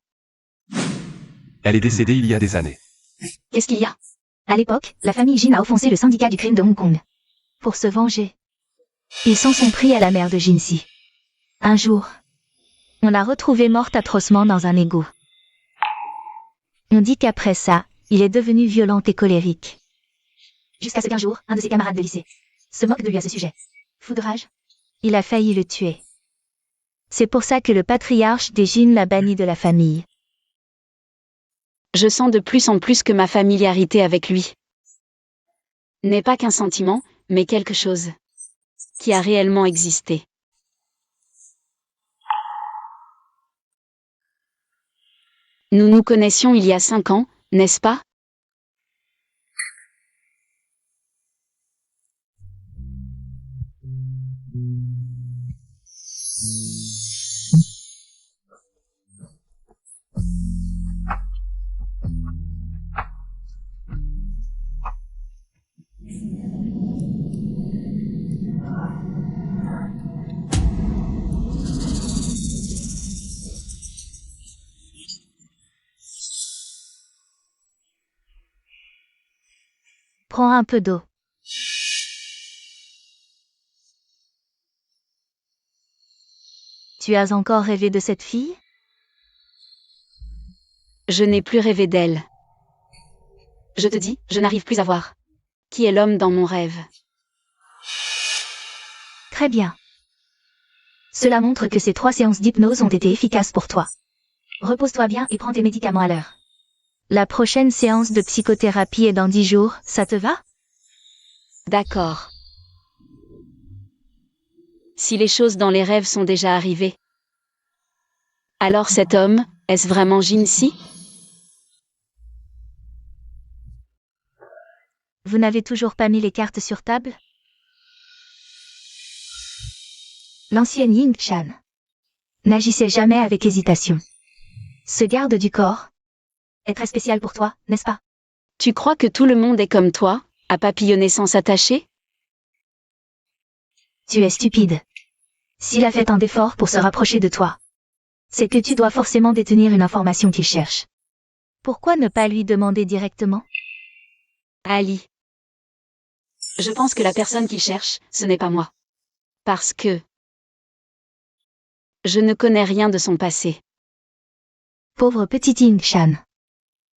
Elle est décédée il y a des années. Qu'est-ce qu'il y a? À l'époque, la famille Jin a offensé le syndicat du crime de Hong Kong. Pour se venger, ils s'en sont pris à la mère de Jinsi. Un jour, on l'a retrouvée morte atrocement dans un égout. On dit qu'après ça, il est devenu violent et colérique. Jusqu'à ce qu'un jour, un de ses camarades de lycée se moque de lui à ce sujet. Fou de rage, il a failli le tuer. C'est pour ça que le patriarche des Jin l'a banni de la famille. Je sens de plus en plus que ma familiarité avec lui n'est pas qu'un sentiment, mais quelque chose qui a réellement existé. Nous nous connaissions il y a 5 ans, n'est-ce pas? Prends un peu d'eau. Tu as encore rêvé de cette fille? Je n'ai plus rêvé d'elle. Je te dis, je n'arrive plus à voir. Qui est l'homme dans mon rêve? Très bien. Cela montre que ces 3 séances d'hypnose ont été efficaces pour toi. Repose-toi bien et prends tes médicaments à l'heure. La prochaine séance de psychothérapie est dans 10 jours, ça te va? D'accord. Si les choses dans les rêves sont déjà arrivées. Alors cet homme, est-ce vraiment Jin-si? Vous n'avez toujours pas mis les cartes sur table? L'ancienne Ying Chan n'agissait jamais avec hésitation. Ce garde du corps est très spécial pour toi, n'est-ce pas? Tu crois que tout le monde est comme toi, à papillonner sans s'attacher? Tu es stupide. S'il a fait tant d'efforts pour se rapprocher de toi, c'est que tu dois forcément détenir une information qu'il cherche. Pourquoi ne pas lui demander directement? Ali. Je pense que la personne qu'il cherche, ce n'est pas moi. Parce que je ne connais rien de son passé. Pauvre petit Ying Chan.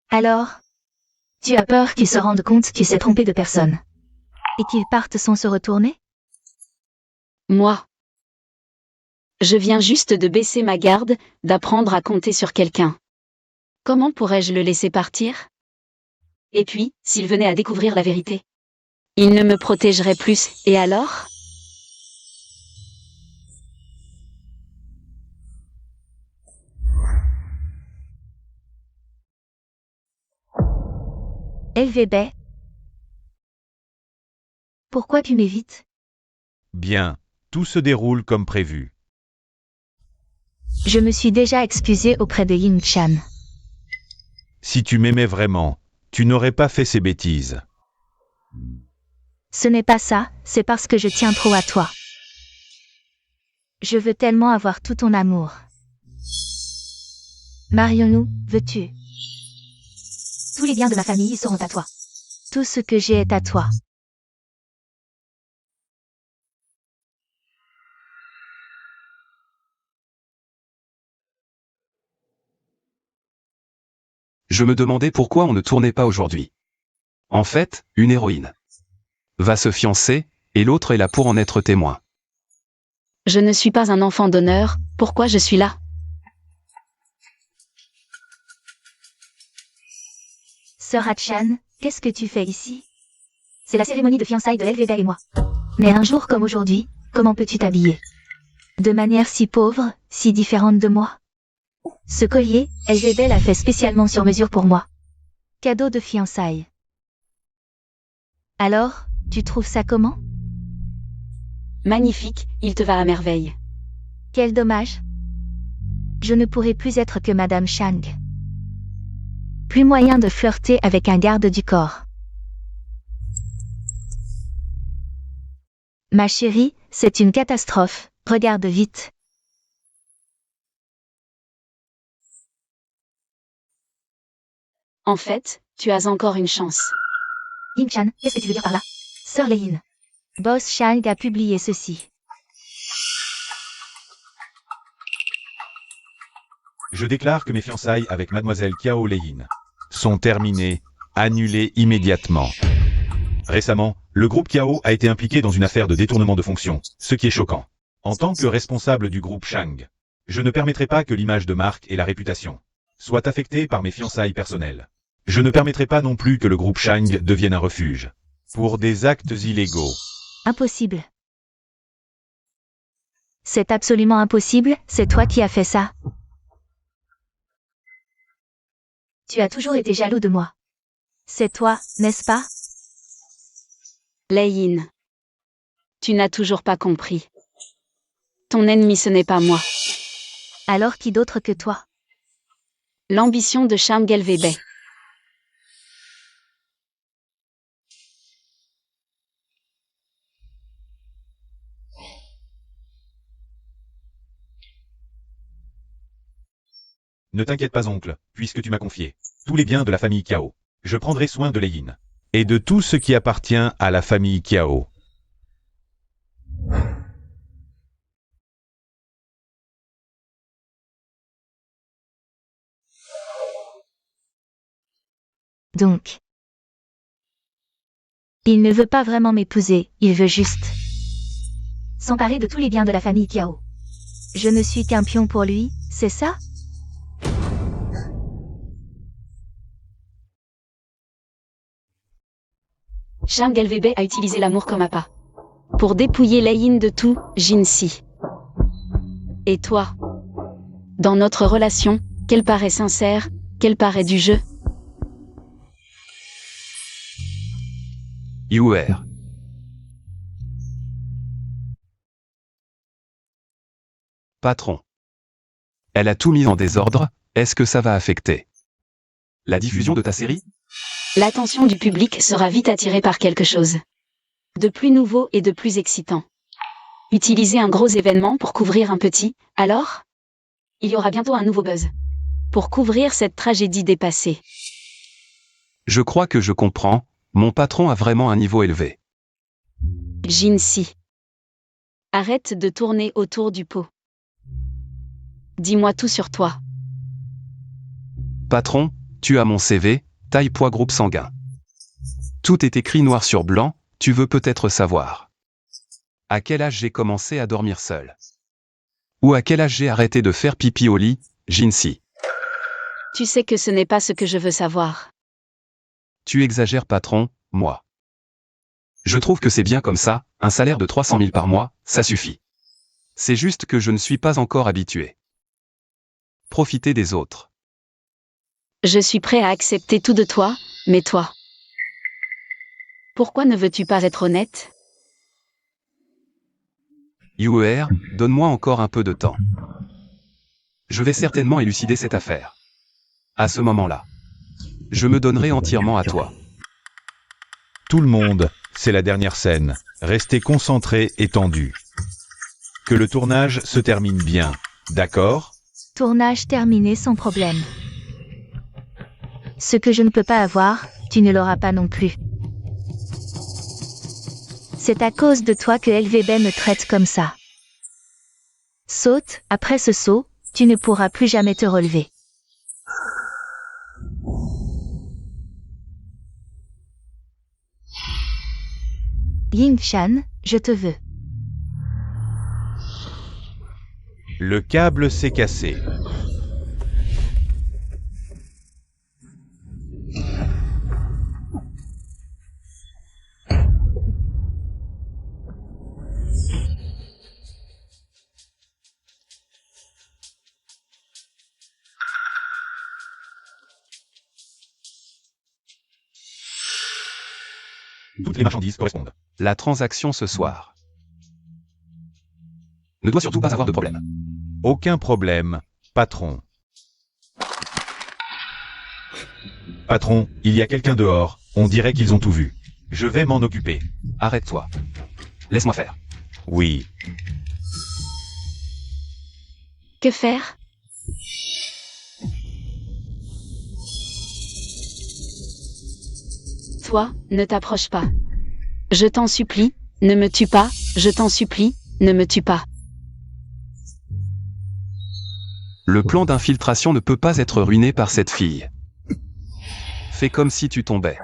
Alors, tu as peur qu'il se rende compte qu'il s'est trompé de personne et qu'il parte sans se retourner? Moi. Je viens juste de baisser ma garde, d'apprendre à compter sur quelqu'un. Comment pourrais-je le laisser partir? Et puis, s'il venait à découvrir la vérité, il ne me protégerait plus, et alors? LVB. Pourquoi tu m'évites? Bien, tout se déroule comme prévu. Je me suis déjà excusé auprès de Ying Chan. Si tu m'aimais vraiment, tu n'aurais pas fait ces bêtises. Ce n'est pas ça, c'est parce que je tiens trop à toi. Je veux tellement avoir tout ton amour. Marions-nous, veux-tu? Tous les biens de ma famille seront à toi. Tout ce que j'ai est à toi. Je me demandais pourquoi on ne tournait pas aujourd'hui. En fait, une héroïne va se fiancer, et l'autre est là pour en être témoin. Je ne suis pas un enfant d'honneur, pourquoi je suis là? Sœur Hachan, qu'est-ce que tu fais ici? C'est la cérémonie de fiançailles de LVB et moi. Mais un jour comme aujourd'hui, comment peux-tu t'habiller? De manière si pauvre, si différente de moi. Ce collier, LVB l'a fait spécialement sur mesure pour moi. Cadeau de fiançailles. Alors, tu trouves ça comment? Magnifique, il te va à merveille. Quel dommage. Je ne pourrai plus être que Madame Chang. Plus moyen de flirter avec un garde du corps. Ma chérie, c'est une catastrophe, regarde vite. En fait, tu as encore une chance. Ying Chan, qu'est-ce que tu veux dire par là? Sœur Leyin. Boss Chang a publié ceci. Je déclare que mes fiançailles avec mademoiselle Kiao Leyin sont terminées, annulées immédiatement. Récemment, le groupe Kiao a été impliqué dans une affaire de détournement de fonction, ce qui est choquant. En tant que responsable du groupe Shang, je ne permettrai pas que l'image de marque et la réputation soient affectées par mes fiançailles personnelles. Je ne permettrai pas non plus que le groupe Shang devienne un refuge pour des actes illégaux. Impossible. C'est absolument impossible, c'est toi qui as fait ça. Tu as toujours été jaloux de moi. C'est toi, n'est-ce pas? Leyin. Tu n'as toujours pas compris. Ton ennemi ce n'est pas moi. Alors qui d'autre que toi? L'ambition de Shang LVB. Ne t'inquiète pas oncle, puisque tu m'as confié tous les biens de la famille Kiao. Je prendrai soin de Leyin et de tout ce qui appartient à la famille Kiao. Donc. Il ne veut pas vraiment m'épouser, il veut juste s'emparer de tous les biens de la famille Kiao. Je ne suis qu'un pion pour lui, c'est ça? Shang Gelwebe a utilisé l'amour comme appât. Pour dépouiller Lei Yin de tout, Jinsi. Et toi? Dans notre relation, qu'elle paraît sincère, qu'elle paraît du jeu. Yuer. Patron. Elle a tout mis en désordre, est-ce que ça va affecter la diffusion de ta série? L'attention du public sera vite attirée par quelque chose de plus nouveau et de plus excitant. Utiliser un gros événement pour couvrir un petit, alors? Il y aura bientôt un nouveau buzz. Pour couvrir cette tragédie dépassée. Je crois que je comprends, mon patron a vraiment un niveau élevé. Jinsi. Arrête de tourner autour du pot. Dis-moi tout sur toi. Patron, tu as mon CV, taille poids groupe sanguin. Tout est écrit noir sur blanc, tu veux peut-être savoir. À quel âge j'ai commencé à dormir seul? Ou à quel âge j'ai arrêté de faire pipi au lit, Jinsi? Tu sais que ce n'est pas ce que je veux savoir. Tu exagères patron, moi. Je trouve que c'est bien comme ça, un salaire de 300 000 par mois, ça suffit. C'est juste que je ne suis pas encore habitué. Profiter des autres. Je suis prêt à accepter tout de toi, mais toi. Pourquoi ne veux-tu pas être honnête? Yuer, donne-moi encore un peu de temps. Je vais certainement élucider cette affaire. À ce moment-là, je me donnerai entièrement à toi. Tout le monde, c'est la dernière scène. Restez concentrés et tendus. Que le tournage se termine bien, d'accord? Tournage terminé sans problème. Ce que je ne peux pas avoir, tu ne l'auras pas non plus. C'est à cause de toi que LVB me traite comme ça. Saute, après ce saut, tu ne pourras plus jamais te relever. Yingshan, je te veux. Le câble s'est cassé. Toutes les marchandises correspondent. La transaction ce soir ne doit surtout pas avoir de problème. Aucun problème, patron. Patron, il y a quelqu'un dehors, on dirait qu'ils ont tout vu. Je vais m'en occuper. Arrête-toi. Laisse-moi faire. Oui. Que faire? Toi, ne t'approche pas. Je t'en supplie, ne me tue pas, je t'en supplie, ne me tue pas. Le plan d'infiltration ne peut pas être ruiné par cette fille. Fais comme si tu tombais.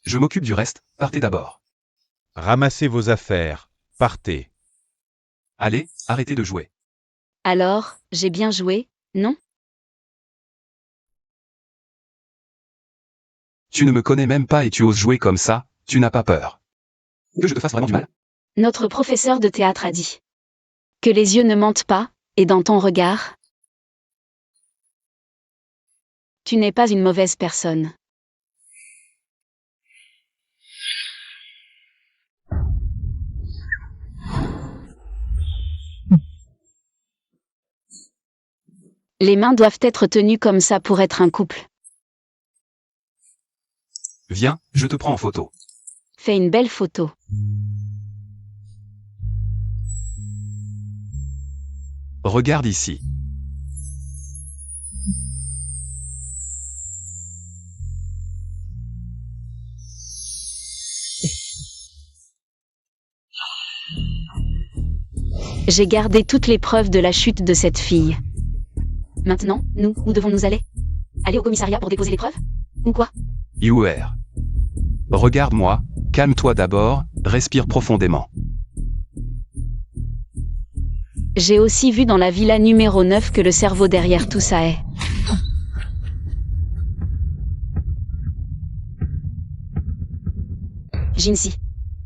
Je m'occupe du reste, partez d'abord. Ramassez vos affaires, partez. Allez, arrêtez de jouer. Alors, j'ai bien joué, non? Tu ne me connais même pas et tu oses jouer comme ça, tu n'as pas peur. Que je te fasse vraiment du mal? Notre professeur de théâtre a dit que les yeux ne mentent pas, et dans ton regard, tu n'es pas une mauvaise personne. Les mains doivent être tenues comme ça pour être un couple. Viens, je te prends en photo. Fais une belle photo. Regarde ici. J'ai gardé toutes les preuves de la chute de cette fille. Maintenant, où devons-nous aller? Aller au commissariat pour déposer les preuves? Ou quoi? Youer. Regarde-moi, calme-toi d'abord, respire profondément. J'ai aussi vu dans la villa numéro 9 que le cerveau derrière tout ça est. Jinsi.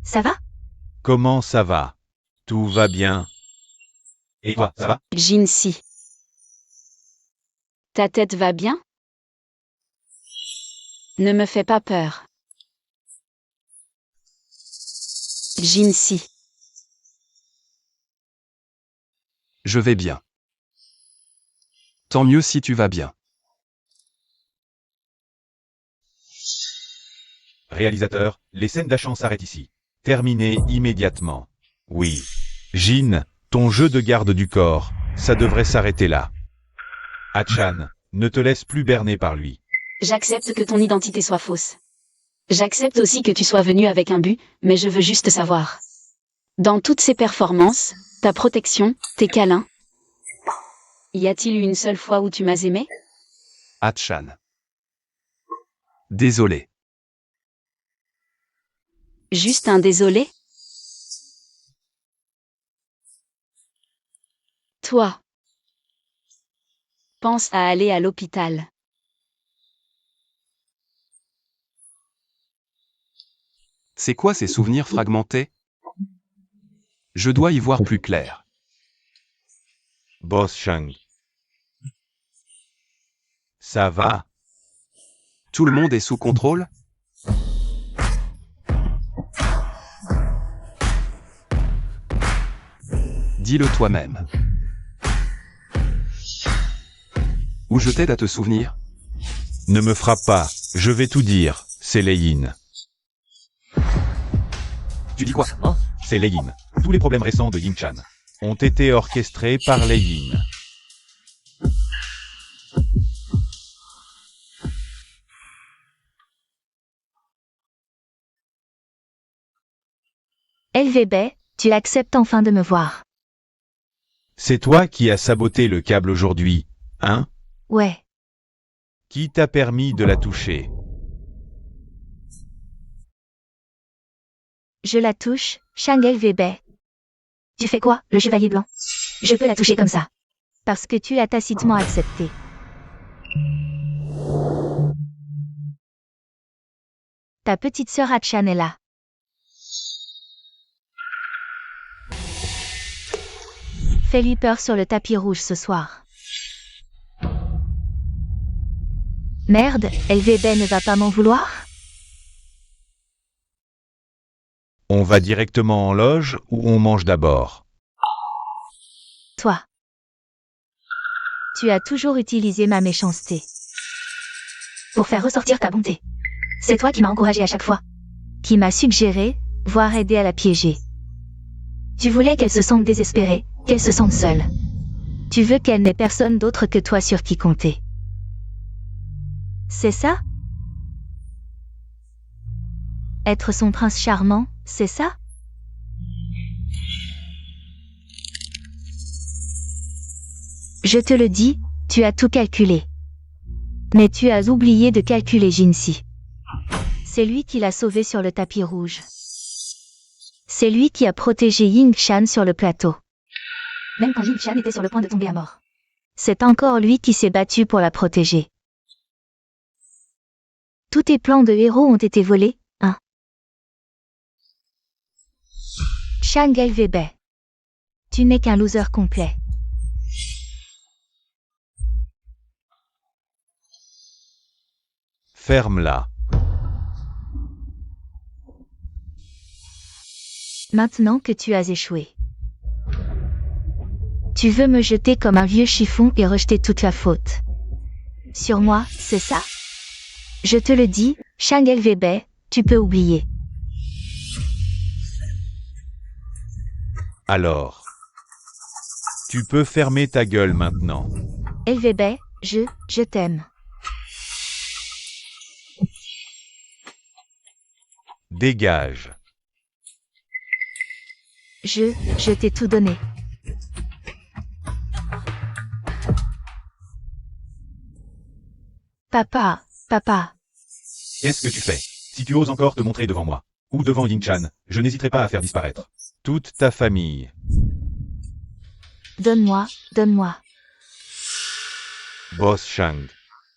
Ça va? Comment ça va? Tout va bien. Et toi, ça va? Jinsi. Ta tête va bien? Ne me fais pas peur. Jinsi. Je vais bien. Tant mieux si tu vas bien. Réalisateur, les scènes d'achat s'arrêtent ici. Terminé immédiatement. Oui. Jin, ton jeu de garde du corps, ça devrait s'arrêter là. Hatchan, ne te laisse plus berner par lui. J'accepte que ton identité soit fausse. J'accepte aussi que tu sois venu avec un but, mais je veux juste savoir. Dans toutes ces performances, ta protection, tes câlins, y a-t-il eu une seule fois où tu m'as aimé? Hatchan. Désolé. Juste un désolé? Toi. Pense à aller à l'hôpital. C'est quoi ces souvenirs fragmentés? Je dois y voir plus clair. Boss Shang. Ça va? Tout le monde est sous contrôle? Dis-le toi-même. Ou je t'aide à te souvenir? Ne me frappe pas, je vais tout dire, c'est Lei-Yin. Tu dis quoi? C'est Lei-Yin. Tous les problèmes récents de Yin-Chan ont été orchestrés par Lei-Yin. LVB, tu acceptes enfin de me voir. C'est toi qui as saboté le câble aujourd'hui, hein? Ouais. Qui t'a permis de la toucher? Je la touche, Shang LVB. Tu fais quoi, le chevalier blanc? Je peux la toucher comme ça. Parce que tu as tacitement accepté. Ta petite sœur Hatchan est là. Fais-lui peur sur le tapis rouge ce soir. Merde, LVB ne va pas m'en vouloir? On va directement en loge ou on mange d'abord? Toi. Tu as toujours utilisé ma méchanceté. Pour faire ressortir ta bonté. C'est toi qui m'as encouragé à chaque fois. Qui m'a suggéré, voire aidé à la piéger. Tu voulais qu'elle se sente désespérée, qu'elle se sente seule. Tu veux qu'elle n'ait personne d'autre que toi sur qui compter. C'est ça? Être son prince charmant, c'est ça? Je te le dis, tu as tout calculé. Mais tu as oublié de calculer Jinsi. C'est lui qui l'a sauvé sur le tapis rouge. C'est lui qui a protégé Yin-Chan sur le plateau. Même quand Yin-Chan était sur le point de tomber à mort. C'est encore lui qui s'est battu pour la protéger. Tous tes plans de héros ont été volés, hein? Shang LVB. Tu n'es qu'un loser complet. Ferme-la. Maintenant que tu as échoué. Tu veux me jeter comme un vieux chiffon et rejeter toute la faute. Sur moi, c'est ça? Je te le dis, Shang LVB, tu peux oublier. Alors. Tu peux fermer ta gueule maintenant. LVB, je t'aime. Dégage. Je t'ai tout donné. Papa, papa. Qu'est-ce que tu fais? Si tu oses encore te montrer devant moi, ou devant Ying-chan, je n'hésiterai pas à faire disparaître toute ta famille. Donne-moi, donne-moi. Boss Shang.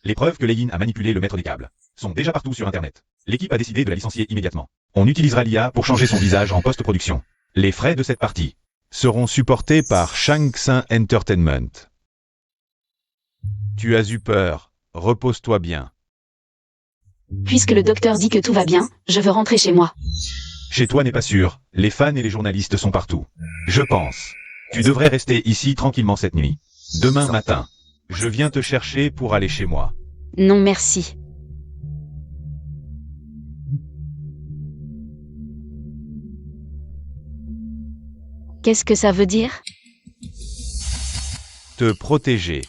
Les preuves que Lei a manipulé le maître des câbles sont déjà partout sur Internet. L'équipe a décidé de la licencier immédiatement. On utilisera l'IA pour changer son visage en post-production. Les frais de cette partie seront supportés par Shang Tsung Entertainment. Tu as eu peur. Repose-toi bien. Puisque le docteur dit que tout va bien, je veux rentrer chez moi. Chez toi n'est pas sûr. Les fans et les journalistes sont partout. Je pense. Tu devrais rester ici tranquillement cette nuit. Demain matin, je viens te chercher pour aller chez moi. Non merci. Qu'est-ce que ça veut dire? Te protéger.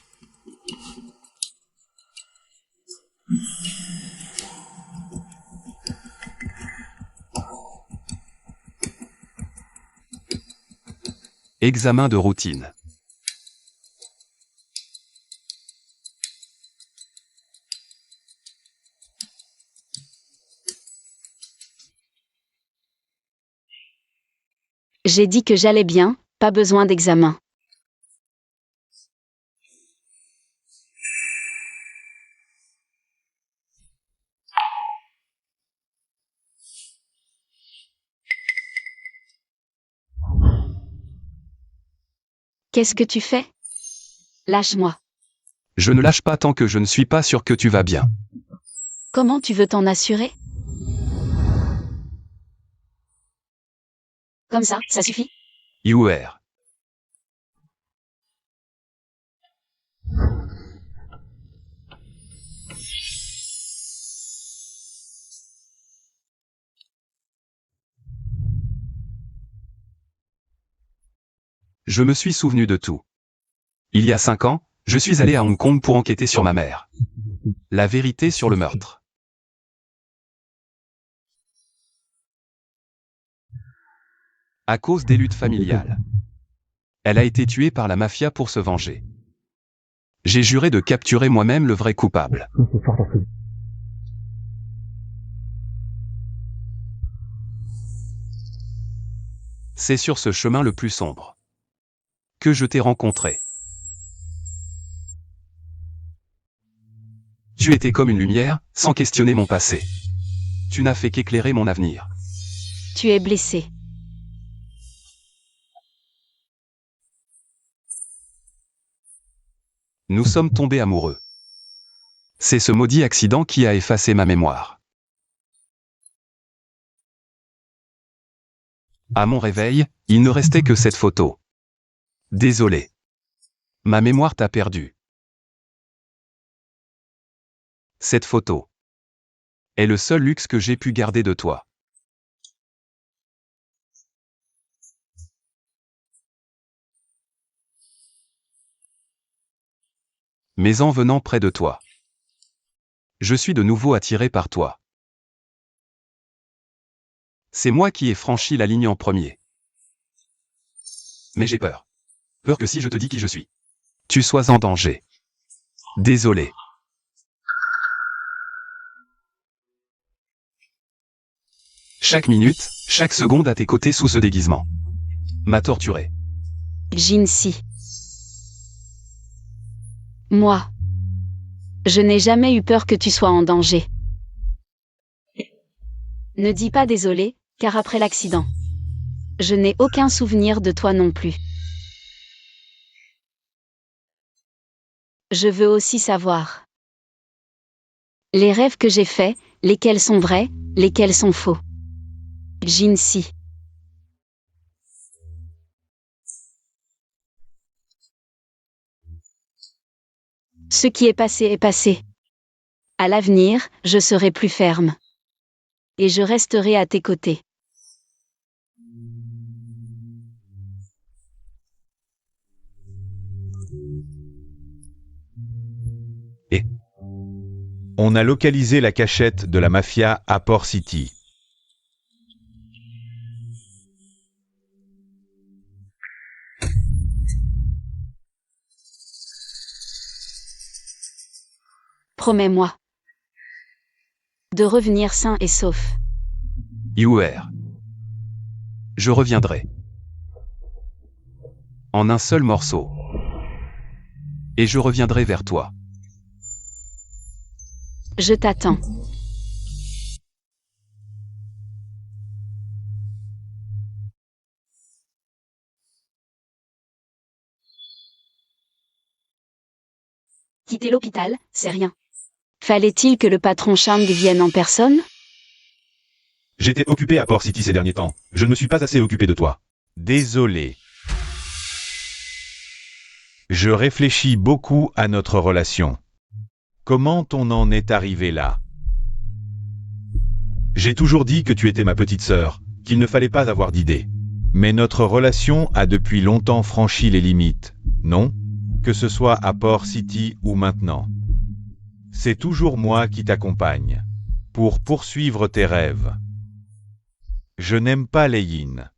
Examen de routine. J'ai dit que j'allais bien, pas besoin d'examen. Qu'est-ce que tu fais? Lâche-moi. Je ne lâche pas tant que je ne suis pas sûr que tu vas bien. Comment tu veux t'en assurer? Comme ça suffit? UR. Je me suis souvenu de tout. Il y a 5 ans, je suis allé à Hong Kong pour enquêter sur ma mère. La vérité sur le meurtre. À cause des luttes familiales. Elle a été tuée par la mafia pour se venger. J'ai juré de capturer moi-même le vrai coupable. C'est sur ce chemin le plus sombre que je t'ai rencontré. Tu étais comme une lumière, sans questionner mon passé. Tu n'as fait qu'éclairer mon avenir. Tu es blessé. Nous sommes tombés amoureux. C'est ce maudit accident qui a effacé ma mémoire. À mon réveil, il ne restait que cette photo. Désolé. Ma mémoire t'a perdu. Cette photo est le seul luxe que j'ai pu garder de toi. Mais en venant près de toi, je suis de nouveau attiré par toi. C'est moi qui ai franchi la ligne en premier. Mais j'ai peur. Peur que si je te dis qui je suis, tu sois en danger. Désolé. Chaque minute, chaque seconde à tes côtés sous ce déguisement m'a torturé. Jinsi. Moi. Je n'ai jamais eu peur que tu sois en danger. Ne dis pas désolé, car après l'accident, je n'ai aucun souvenir de toi non plus. Je veux aussi savoir les rêves que j'ai faits, lesquels sont vrais, lesquels sont faux. Jinsi. Ce qui est passé est passé. À l'avenir, je serai plus ferme. Et je resterai à tes côtés. Et on a localisé la cachette de la mafia à Port City. Promets-moi de revenir sain et sauf. Yuer. Je reviendrai. En un seul morceau. Et je reviendrai vers toi. Je t'attends. Quitter l'hôpital, c'est rien. Fallait-il que le patron Chang vienne en personne? J'étais occupé à Port City ces derniers temps. Je ne me suis pas assez occupé de toi. Désolé. Je réfléchis beaucoup à notre relation. Comment on en est arrivé là? J'ai toujours dit que tu étais ma petite sœur, qu'il ne fallait pas avoir d'idées. Mais notre relation a depuis longtemps franchi les limites, non? Que ce soit à Port City ou maintenant. C'est toujours moi qui t'accompagne. Pour poursuivre tes rêves. Je n'aime pas Leyin.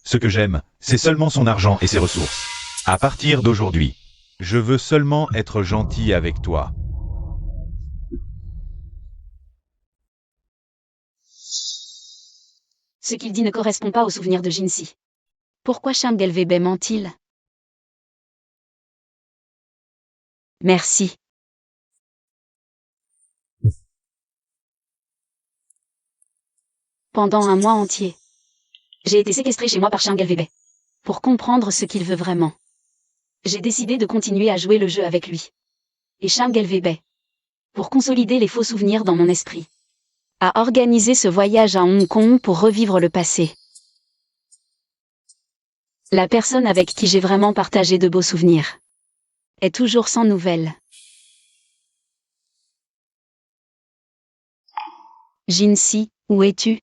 Ce que j'aime, c'est seulement son argent et ses ressources. À partir d'aujourd'hui, je veux seulement être gentil avec toi. Ce qu'il dit ne correspond pas au souvenir de Jinsi. Pourquoi Chang Gelvebe ment-il? Merci. Pendant un mois entier, j'ai été séquestrée chez moi par Chang Gelvebe. Pour comprendre ce qu'il veut vraiment, j'ai décidé de continuer à jouer le jeu avec lui. Et Chang Gelvebe, pour consolider les faux souvenirs dans mon esprit, a organisé ce voyage à Hong Kong pour revivre le passé. La personne avec qui j'ai vraiment partagé de beaux souvenirs est toujours sans nouvelles. Jinsi, où es-tu?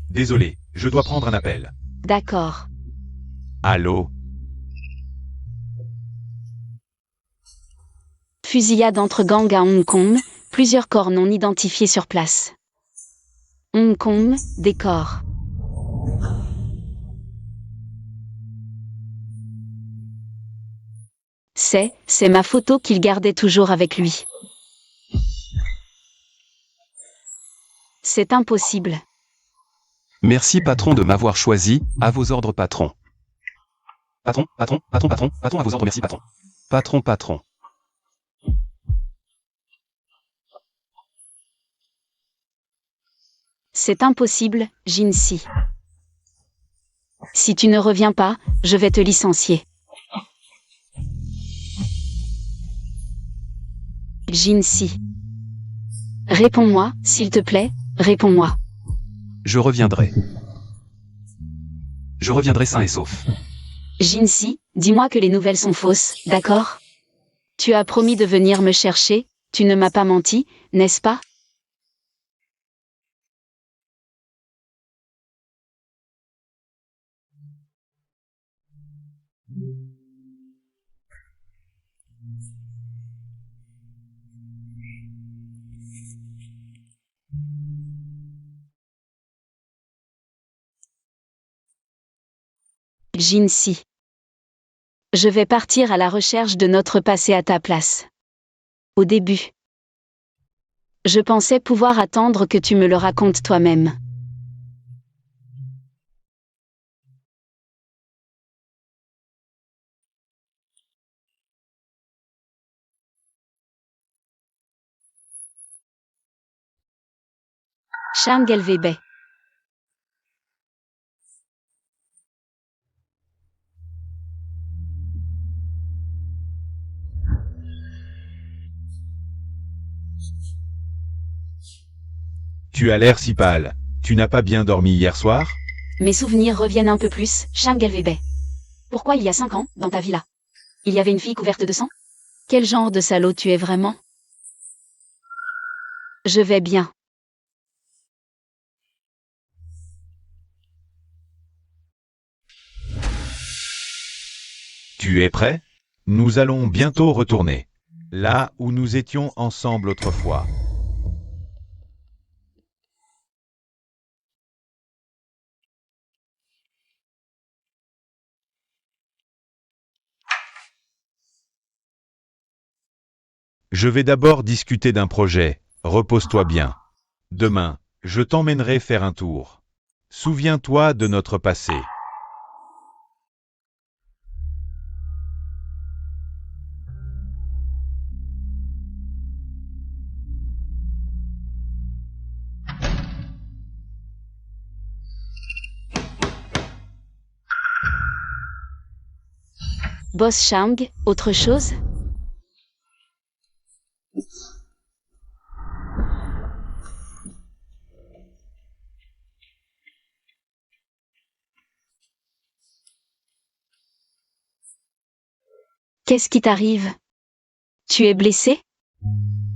Désolé, je dois prendre un appel. D'accord. Allô? Fusillade entre gangs à Hong Kong, plusieurs corps non identifiés sur place. Hong Kong, décor. C'est ma photo qu'il gardait toujours avec lui. C'est impossible. Merci patron de m'avoir choisi, à vos ordres patron. Patron, à vos ordres, merci patron. Patron. C'est impossible, Jinsi. Si tu ne reviens pas, je vais te licencier. Jinsi. Réponds-moi, s'il te plaît, réponds-moi. Je reviendrai. Je reviendrai sain et sauf. Jinsi, dis-moi que les nouvelles sont fausses, d'accord? Tu as promis de venir me chercher, tu ne m'as pas menti, n'est-ce pas? Jinsi. Je vais partir à la recherche de notre passé à ta place. Au début, je pensais pouvoir attendre que tu me le racontes toi-même. Chang Gelvebe. Tu as l'air si pâle. Tu n'as pas bien dormi hier soir? Mes souvenirs reviennent un peu plus, Chang Gelvebe. Pourquoi il y a 5 ans, dans ta villa, il y avait une fille couverte de sang? Quel genre de salaud tu es vraiment? Je vais bien. Tu es prêt? Nous allons bientôt retourner. Là où nous étions ensemble autrefois. Je vais d'abord discuter d'un projet. Repose-toi bien. Demain, je t'emmènerai faire un tour. Souviens-toi de notre passé. Boss Shang, autre chose? Qu'est-ce qui t'arrive? Tu es blessé?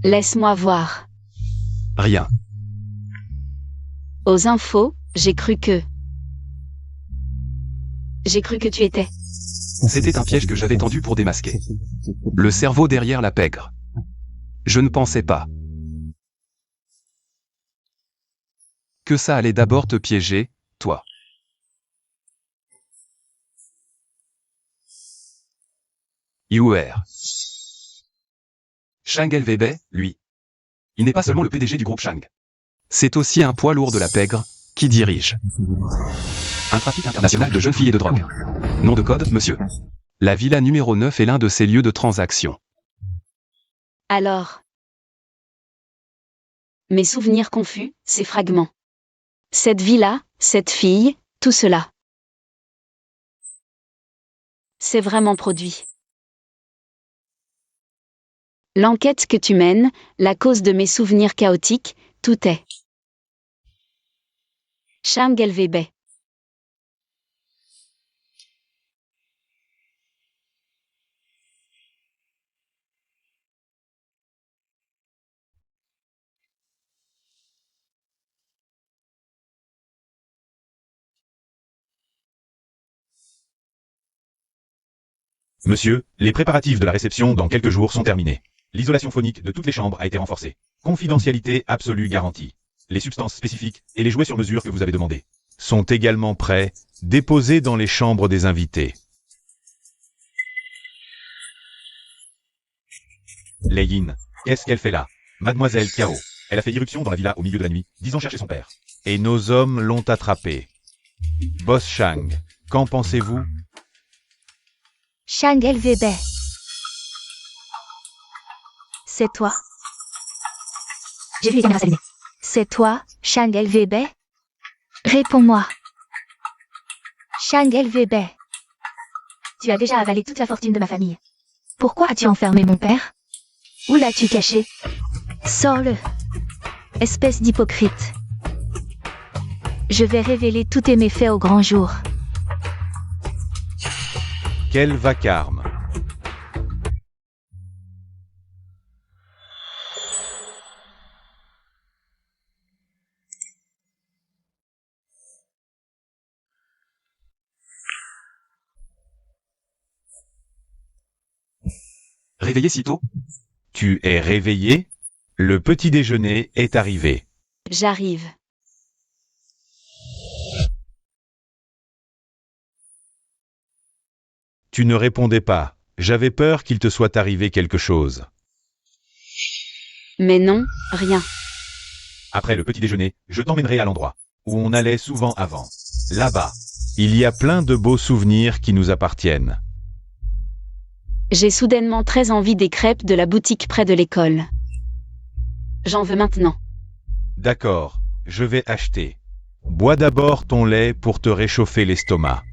Laisse-moi voir. Rien. Aux infos, j'ai cru que tu étais. C'était un piège que j'avais tendu pour démasquer. Le cerveau derrière la pègre. Je ne pensais pas que ça allait d'abord te piéger, toi. Yuer. Shang LVB, lui. Il n'est pas seulement le PDG du groupe Shang. C'est aussi un poids lourd de la pègre, qui dirige un trafic international de jeunes filles et de drogue. Nom de code, monsieur. La villa numéro 9 est l'un de ses lieux de transaction. Alors. Mes souvenirs confus, ces fragments. Cette villa, cette fille, tout cela. C'est vraiment produit. L'enquête que tu mènes, la cause de mes souvenirs chaotiques, tout est. Shang LVB. Monsieur, les préparatifs de la réception dans quelques jours sont terminés. L'isolation phonique de toutes les chambres a été renforcée. Confidentialité absolue garantie. Les substances spécifiques et les jouets sur mesure que vous avez demandés sont également prêts, déposés dans les chambres des invités. Lei Yin, qu'est-ce qu'elle fait là? Mademoiselle Kiao. Elle a fait irruption dans la villa au milieu de la nuit, disant chercher son père. Et nos hommes l'ont attrapée. Boss Shang, qu'en pensez-vous? Shang LVB. C'est toi. J'ai vu les caméras s'allumer. C'est toi, Shang LVB? Réponds-moi. Shang LVB. Tu as déjà avalé toute la fortune de ma famille. Pourquoi as-tu enfermé mon père? Où l'as-tu caché? Sors-le. Espèce d'hypocrite. Je vais révéler tous tes méfaits au grand jour. Quel vacarme! Réveillé si tôt? Tu es réveillé? Le petit déjeuner est arrivé. J'arrive. Tu ne répondais pas. J'avais peur qu'il te soit arrivé quelque chose. Mais non, rien. Après le petit déjeuner, je t'emmènerai à l'endroit où on allait souvent avant. Là-bas, il y a plein de beaux souvenirs qui nous appartiennent. J'ai soudainement très envie des crêpes de la boutique près de l'école. J'en veux maintenant. D'accord, je vais acheter. Bois d'abord ton lait pour te réchauffer l'estomac.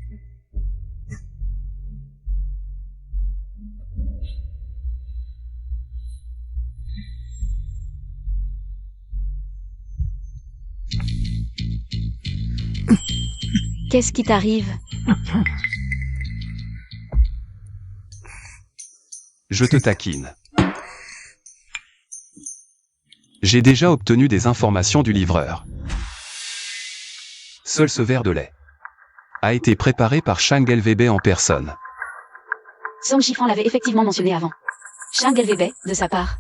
Qu'est-ce qui t'arrive? Je te taquine. J'ai déjà obtenu des informations du livreur. Seul ce verre de lait a été préparé par Shang LVB en personne. Song Shifan l'avait effectivement mentionné avant. Shang LVB, de sa part,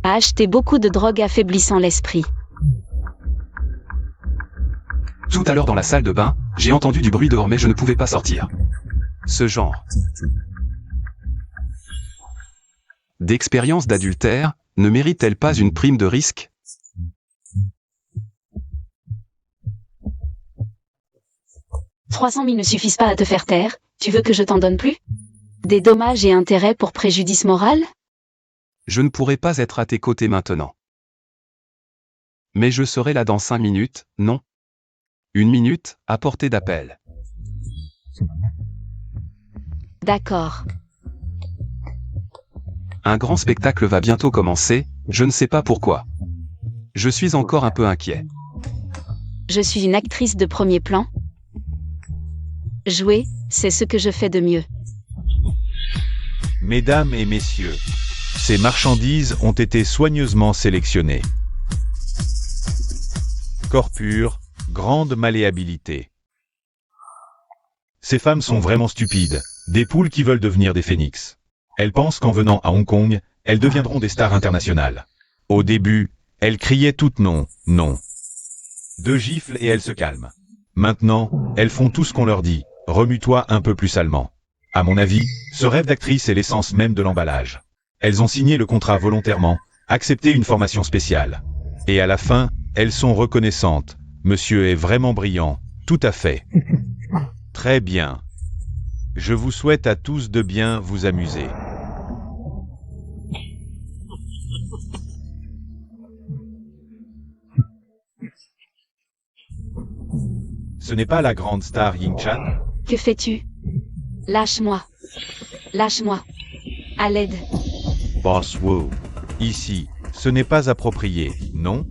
a acheté beaucoup de drogues affaiblissant l'esprit. Tout à l'heure dans la salle de bain, j'ai entendu du bruit dehors mais je ne pouvais pas sortir. Ce genre d'expérience d'adultère, ne mérite-t-elle pas une prime de risque? « 300 000 ne suffisent pas à te faire taire, tu veux que je t'en donne plus? Des dommages et intérêts pour préjudice moral? Je ne pourrai pas être à tes côtés maintenant. Mais je serai là dans 5 minutes, non? 1 minute, à portée d'appel. D'accord. Un grand spectacle va bientôt commencer, je ne sais pas pourquoi. Je suis encore un peu inquiet. Je suis une actrice de premier plan. Jouer, c'est ce que je fais de mieux. Mesdames et messieurs, ces marchandises ont été soigneusement sélectionnées. Corps pur, grande malléabilité. Ces femmes sont vraiment stupides, des poules qui veulent devenir des phénix. Elles pensent qu'en venant à Hong Kong, elles deviendront des stars internationales. Au début, elles criaient toutes non, non. 2 gifles et elles se calment. Maintenant, elles font tout ce qu'on leur dit. Remue-toi un peu plus salement. À mon avis, ce rêve d'actrice est l'essence même de l'emballage. Elles ont signé le contrat volontairement, accepté une formation spéciale. Et à la fin, elles sont reconnaissantes. Monsieur est vraiment brillant. Tout à fait. Très bien. Je vous souhaite à tous de bien vous amuser. Ce n'est pas la grande star Ying Chan? Que fais-tu? Lâche-moi. Lâche-moi. À l'aide. Boss Wu. Ici, ce n'est pas approprié, non?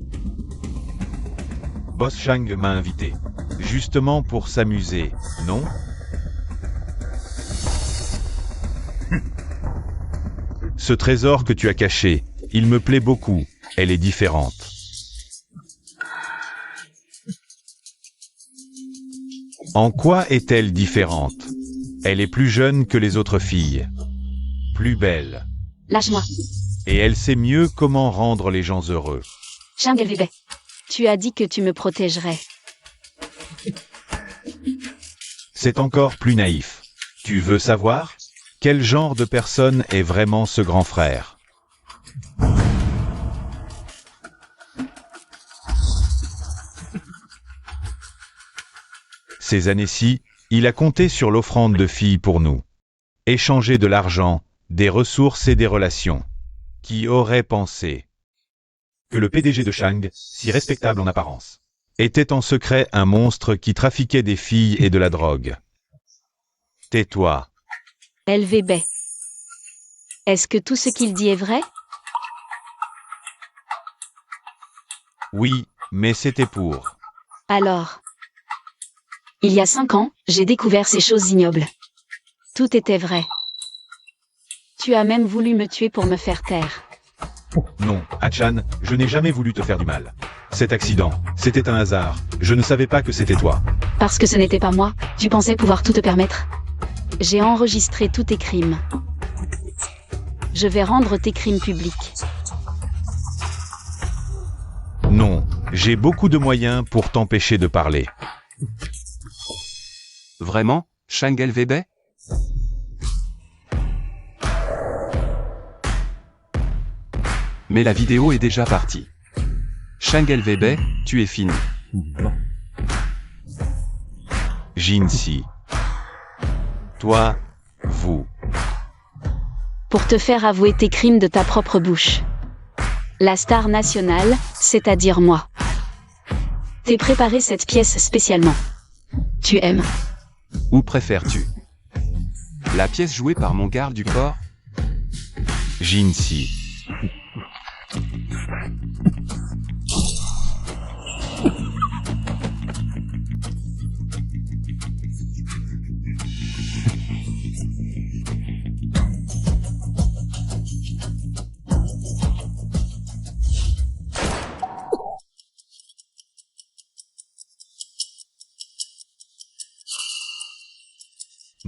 Boss Shang m'a invité. Justement pour s'amuser, non? Ce trésor que tu as caché, il me plaît beaucoup, elle est différente. En quoi est-elle différente? Elle est plus jeune que les autres filles. Plus belle. Lâche-moi. Et elle sait mieux comment rendre les gens heureux. Shang Elvebe. Tu as dit que tu me protégerais. C'est encore plus naïf. Tu veux savoir? Quel genre de personne est vraiment ce grand frère? Ces années-ci, il a compté sur l'offrande de filles pour nous. Échanger de l'argent, des ressources et des relations. Qui aurait pensé que le PDG de Shang, si respectable en apparence, était en secret un monstre qui trafiquait des filles et de la drogue? Tais-toi. Elvebe. Est-ce que tout ce qu'il dit est vrai? Oui, mais c'était pour. Alors. Il y a 5 ans, j'ai découvert ces choses ignobles. Tout était vrai. Tu as même voulu me tuer pour me faire taire. Non, Hachan, je n'ai jamais voulu te faire du mal. Cet accident, c'était un hasard. Je ne savais pas que c'était toi. Parce que ce n'était pas moi, tu pensais pouvoir tout te permettre. J'ai enregistré tous tes crimes. Je vais rendre tes crimes publics. Non, j'ai beaucoup de moyens pour t'empêcher de parler. Vraiment, Shang Elvebe? Mais la vidéo est déjà partie. Shang Elvebe, tu es fini. Jinsi. Toi, vous. Pour te faire avouer tes crimes de ta propre bouche. La star nationale, c'est-à-dire moi. T'ai préparé cette pièce spécialement. Tu aimes? Ou préfères-tu la pièce jouée par mon garde du corps? Jinsi.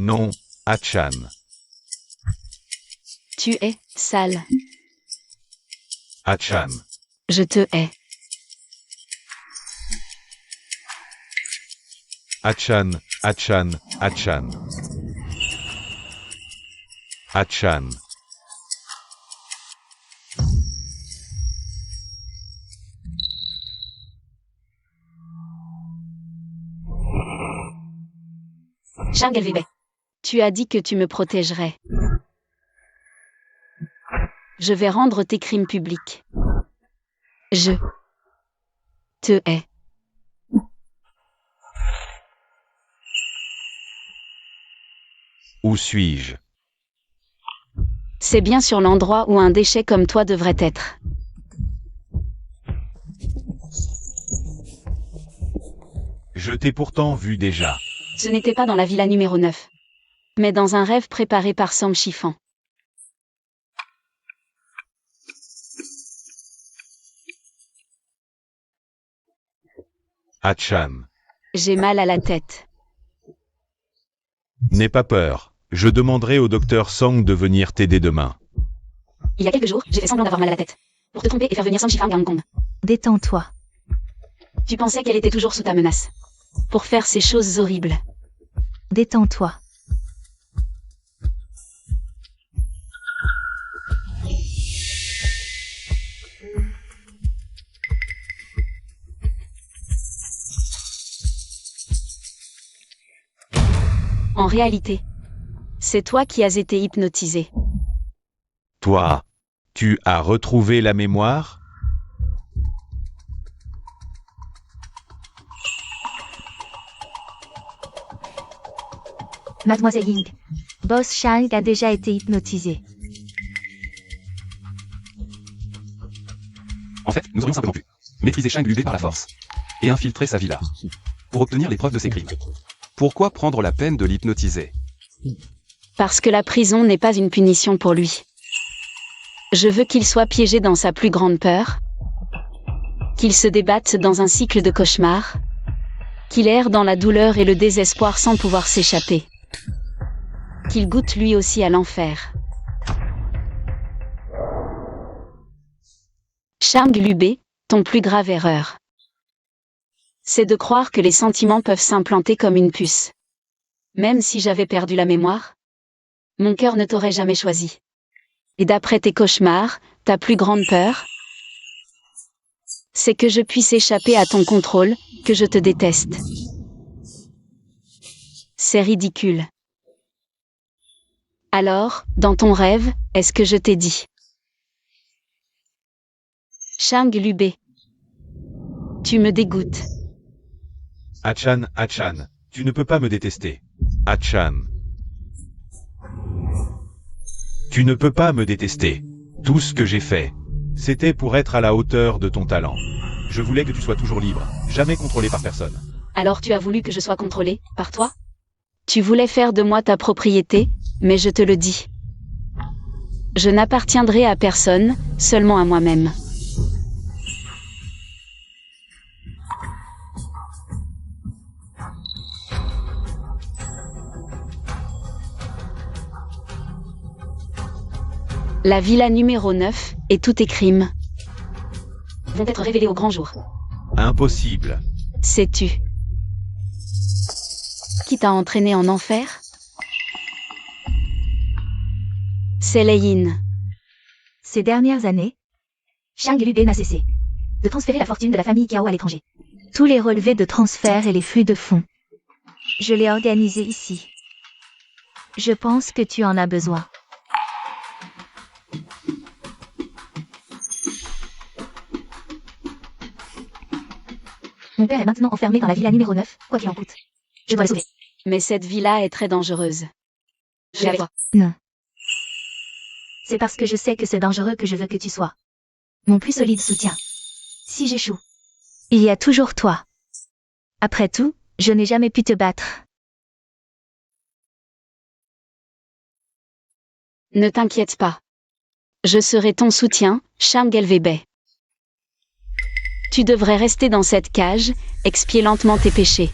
Non, Hachan. Tu es sale. Hachan. Je te hais. Hachan, Hachan, Hachan. Hachan. Shang LVB. Tu as dit que tu me protégerais. Je vais rendre tes crimes publics. Je te hais. Où suis-je? C'est bien sur l'endroit où un déchet comme toi devrait être. Je t'ai pourtant vu déjà. Ce n'était pas dans la villa numéro 9, mais dans un rêve préparé par Sam Chiffon. Hatchan. J'ai mal à la tête. N'aie pas peur. Je demanderai au docteur Song de venir t'aider demain. Il y a quelques jours, j'ai fait semblant d'avoir mal à la tête. Pour te tromper et faire venir Sam Chiffon à Hong Kong. Détends-toi. Tu pensais qu'elle était toujours sous ta menace. Pour faire ces choses horribles. Détends-toi. En réalité, c'est toi qui as été hypnotisé. Toi, tu as retrouvé la mémoire? Mademoiselle Ying. Boss Shang a déjà été hypnotisé. En fait, nous aurions simplement pu maîtriser Shang Lubé par la force et infiltrer sa villa pour obtenir les preuves de ses crimes. Pourquoi prendre la peine de l'hypnotiser? Parce que la prison n'est pas une punition pour lui. Je veux qu'il soit piégé dans sa plus grande peur, qu'il se débatte dans un cycle de cauchemars, qu'il erre dans la douleur et le désespoir sans pouvoir s'échapper, qu'il goûte lui aussi à l'enfer. Shang Lubé, ton plus grave erreur, c'est de croire que les sentiments peuvent s'implanter comme une puce. Même si j'avais perdu la mémoire, mon cœur ne t'aurait jamais choisi. Et d'après tes cauchemars, ta plus grande peur, c'est que je puisse échapper à ton contrôle, que je te déteste. C'est ridicule. Alors, dans ton rêve, est-ce que je t'ai dit? Shang Lubé. Tu me dégoûtes. Hatchan, tu ne peux pas me détester. Hatchan. Tu ne peux pas me détester. Tout ce que j'ai fait, c'était pour être à la hauteur de ton talent. Je voulais que tu sois toujours libre, jamais contrôlé par personne. Alors tu as voulu que je sois contrôlée, par toi? Tu voulais faire de moi ta propriété, mais je te le dis. Je n'appartiendrai à personne, seulement à moi-même. La villa numéro 9 et tous tes crimes vont être révélés au grand jour. Impossible. Sais-tu qui t'a entraîné en enfer? C'est Lei Yin. Ces dernières années, Shang Lubé n'a cessé de transférer la fortune de la famille Kiao à l'étranger. Tous les relevés de transfert et les flux de fonds. Je l'ai organisé ici. Je pense que tu en as besoin. Mon père est maintenant enfermé dans la villa numéro 9, quoi qu'il en coûte. Je dois le sauver. Mais cette villa est très dangereuse. Je vais avec toi. Non. C'est parce que je sais que c'est dangereux que je veux que tu sois mon plus solide soutien. Si j'échoue, il y a toujours toi. Après tout, je n'ai jamais pu te battre. Ne t'inquiète pas. Je serai ton soutien, Shang LVB. Tu devrais rester dans cette cage, expier lentement tes péchés.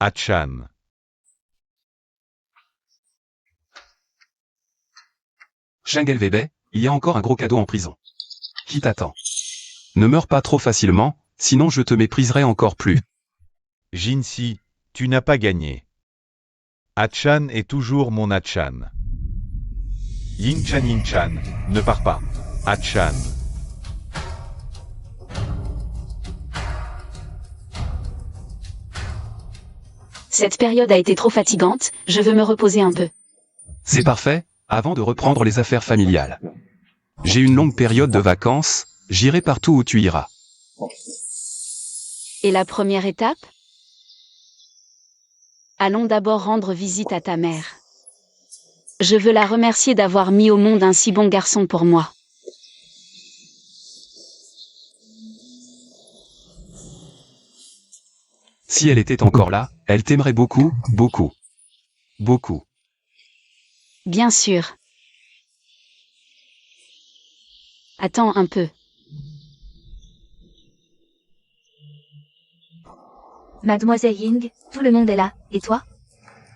Hatchan. Shang LVB, il y a encore un gros cadeau en prison. Qui t'attend? Ne meurs pas trop facilement, sinon je te mépriserai encore plus. Jinsi, tu n'as pas gagné. Hatchan est toujours mon Hatchan. Ying-chan, ne pars pas. Hatchan. Cette période a été trop fatigante, je veux me reposer un peu. C'est parfait, avant de reprendre les affaires familiales. J'ai une longue période de vacances, j'irai partout où tu iras. Et la première étape? Allons d'abord rendre visite à ta mère. Je veux la remercier d'avoir mis au monde un si bon garçon pour moi. Si elle était encore là, elle t'aimerait beaucoup, beaucoup. Beaucoup. Bien sûr. Attends un peu. Mademoiselle Ying, tout le monde est là, et toi?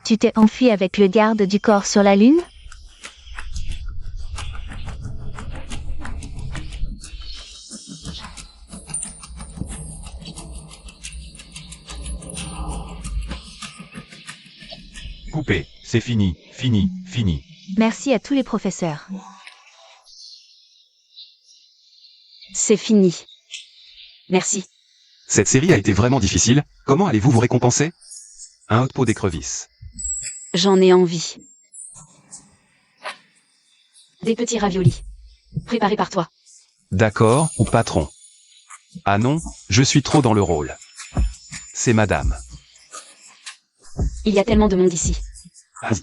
Tu t'es enfui avec le garde du corps sur la Lune? Coupé, c'est fini, fini, fini. Merci à tous les professeurs. C'est fini. Merci. Cette série a été vraiment difficile, comment allez-vous vous récompenser? Un hot pot d'écrevisse. J'en ai envie. Des petits raviolis. Préparés par toi. D'accord, ou patron. Ah non, je suis trop dans le rôle. C'est madame. Il y a tellement de monde ici. Vas-y.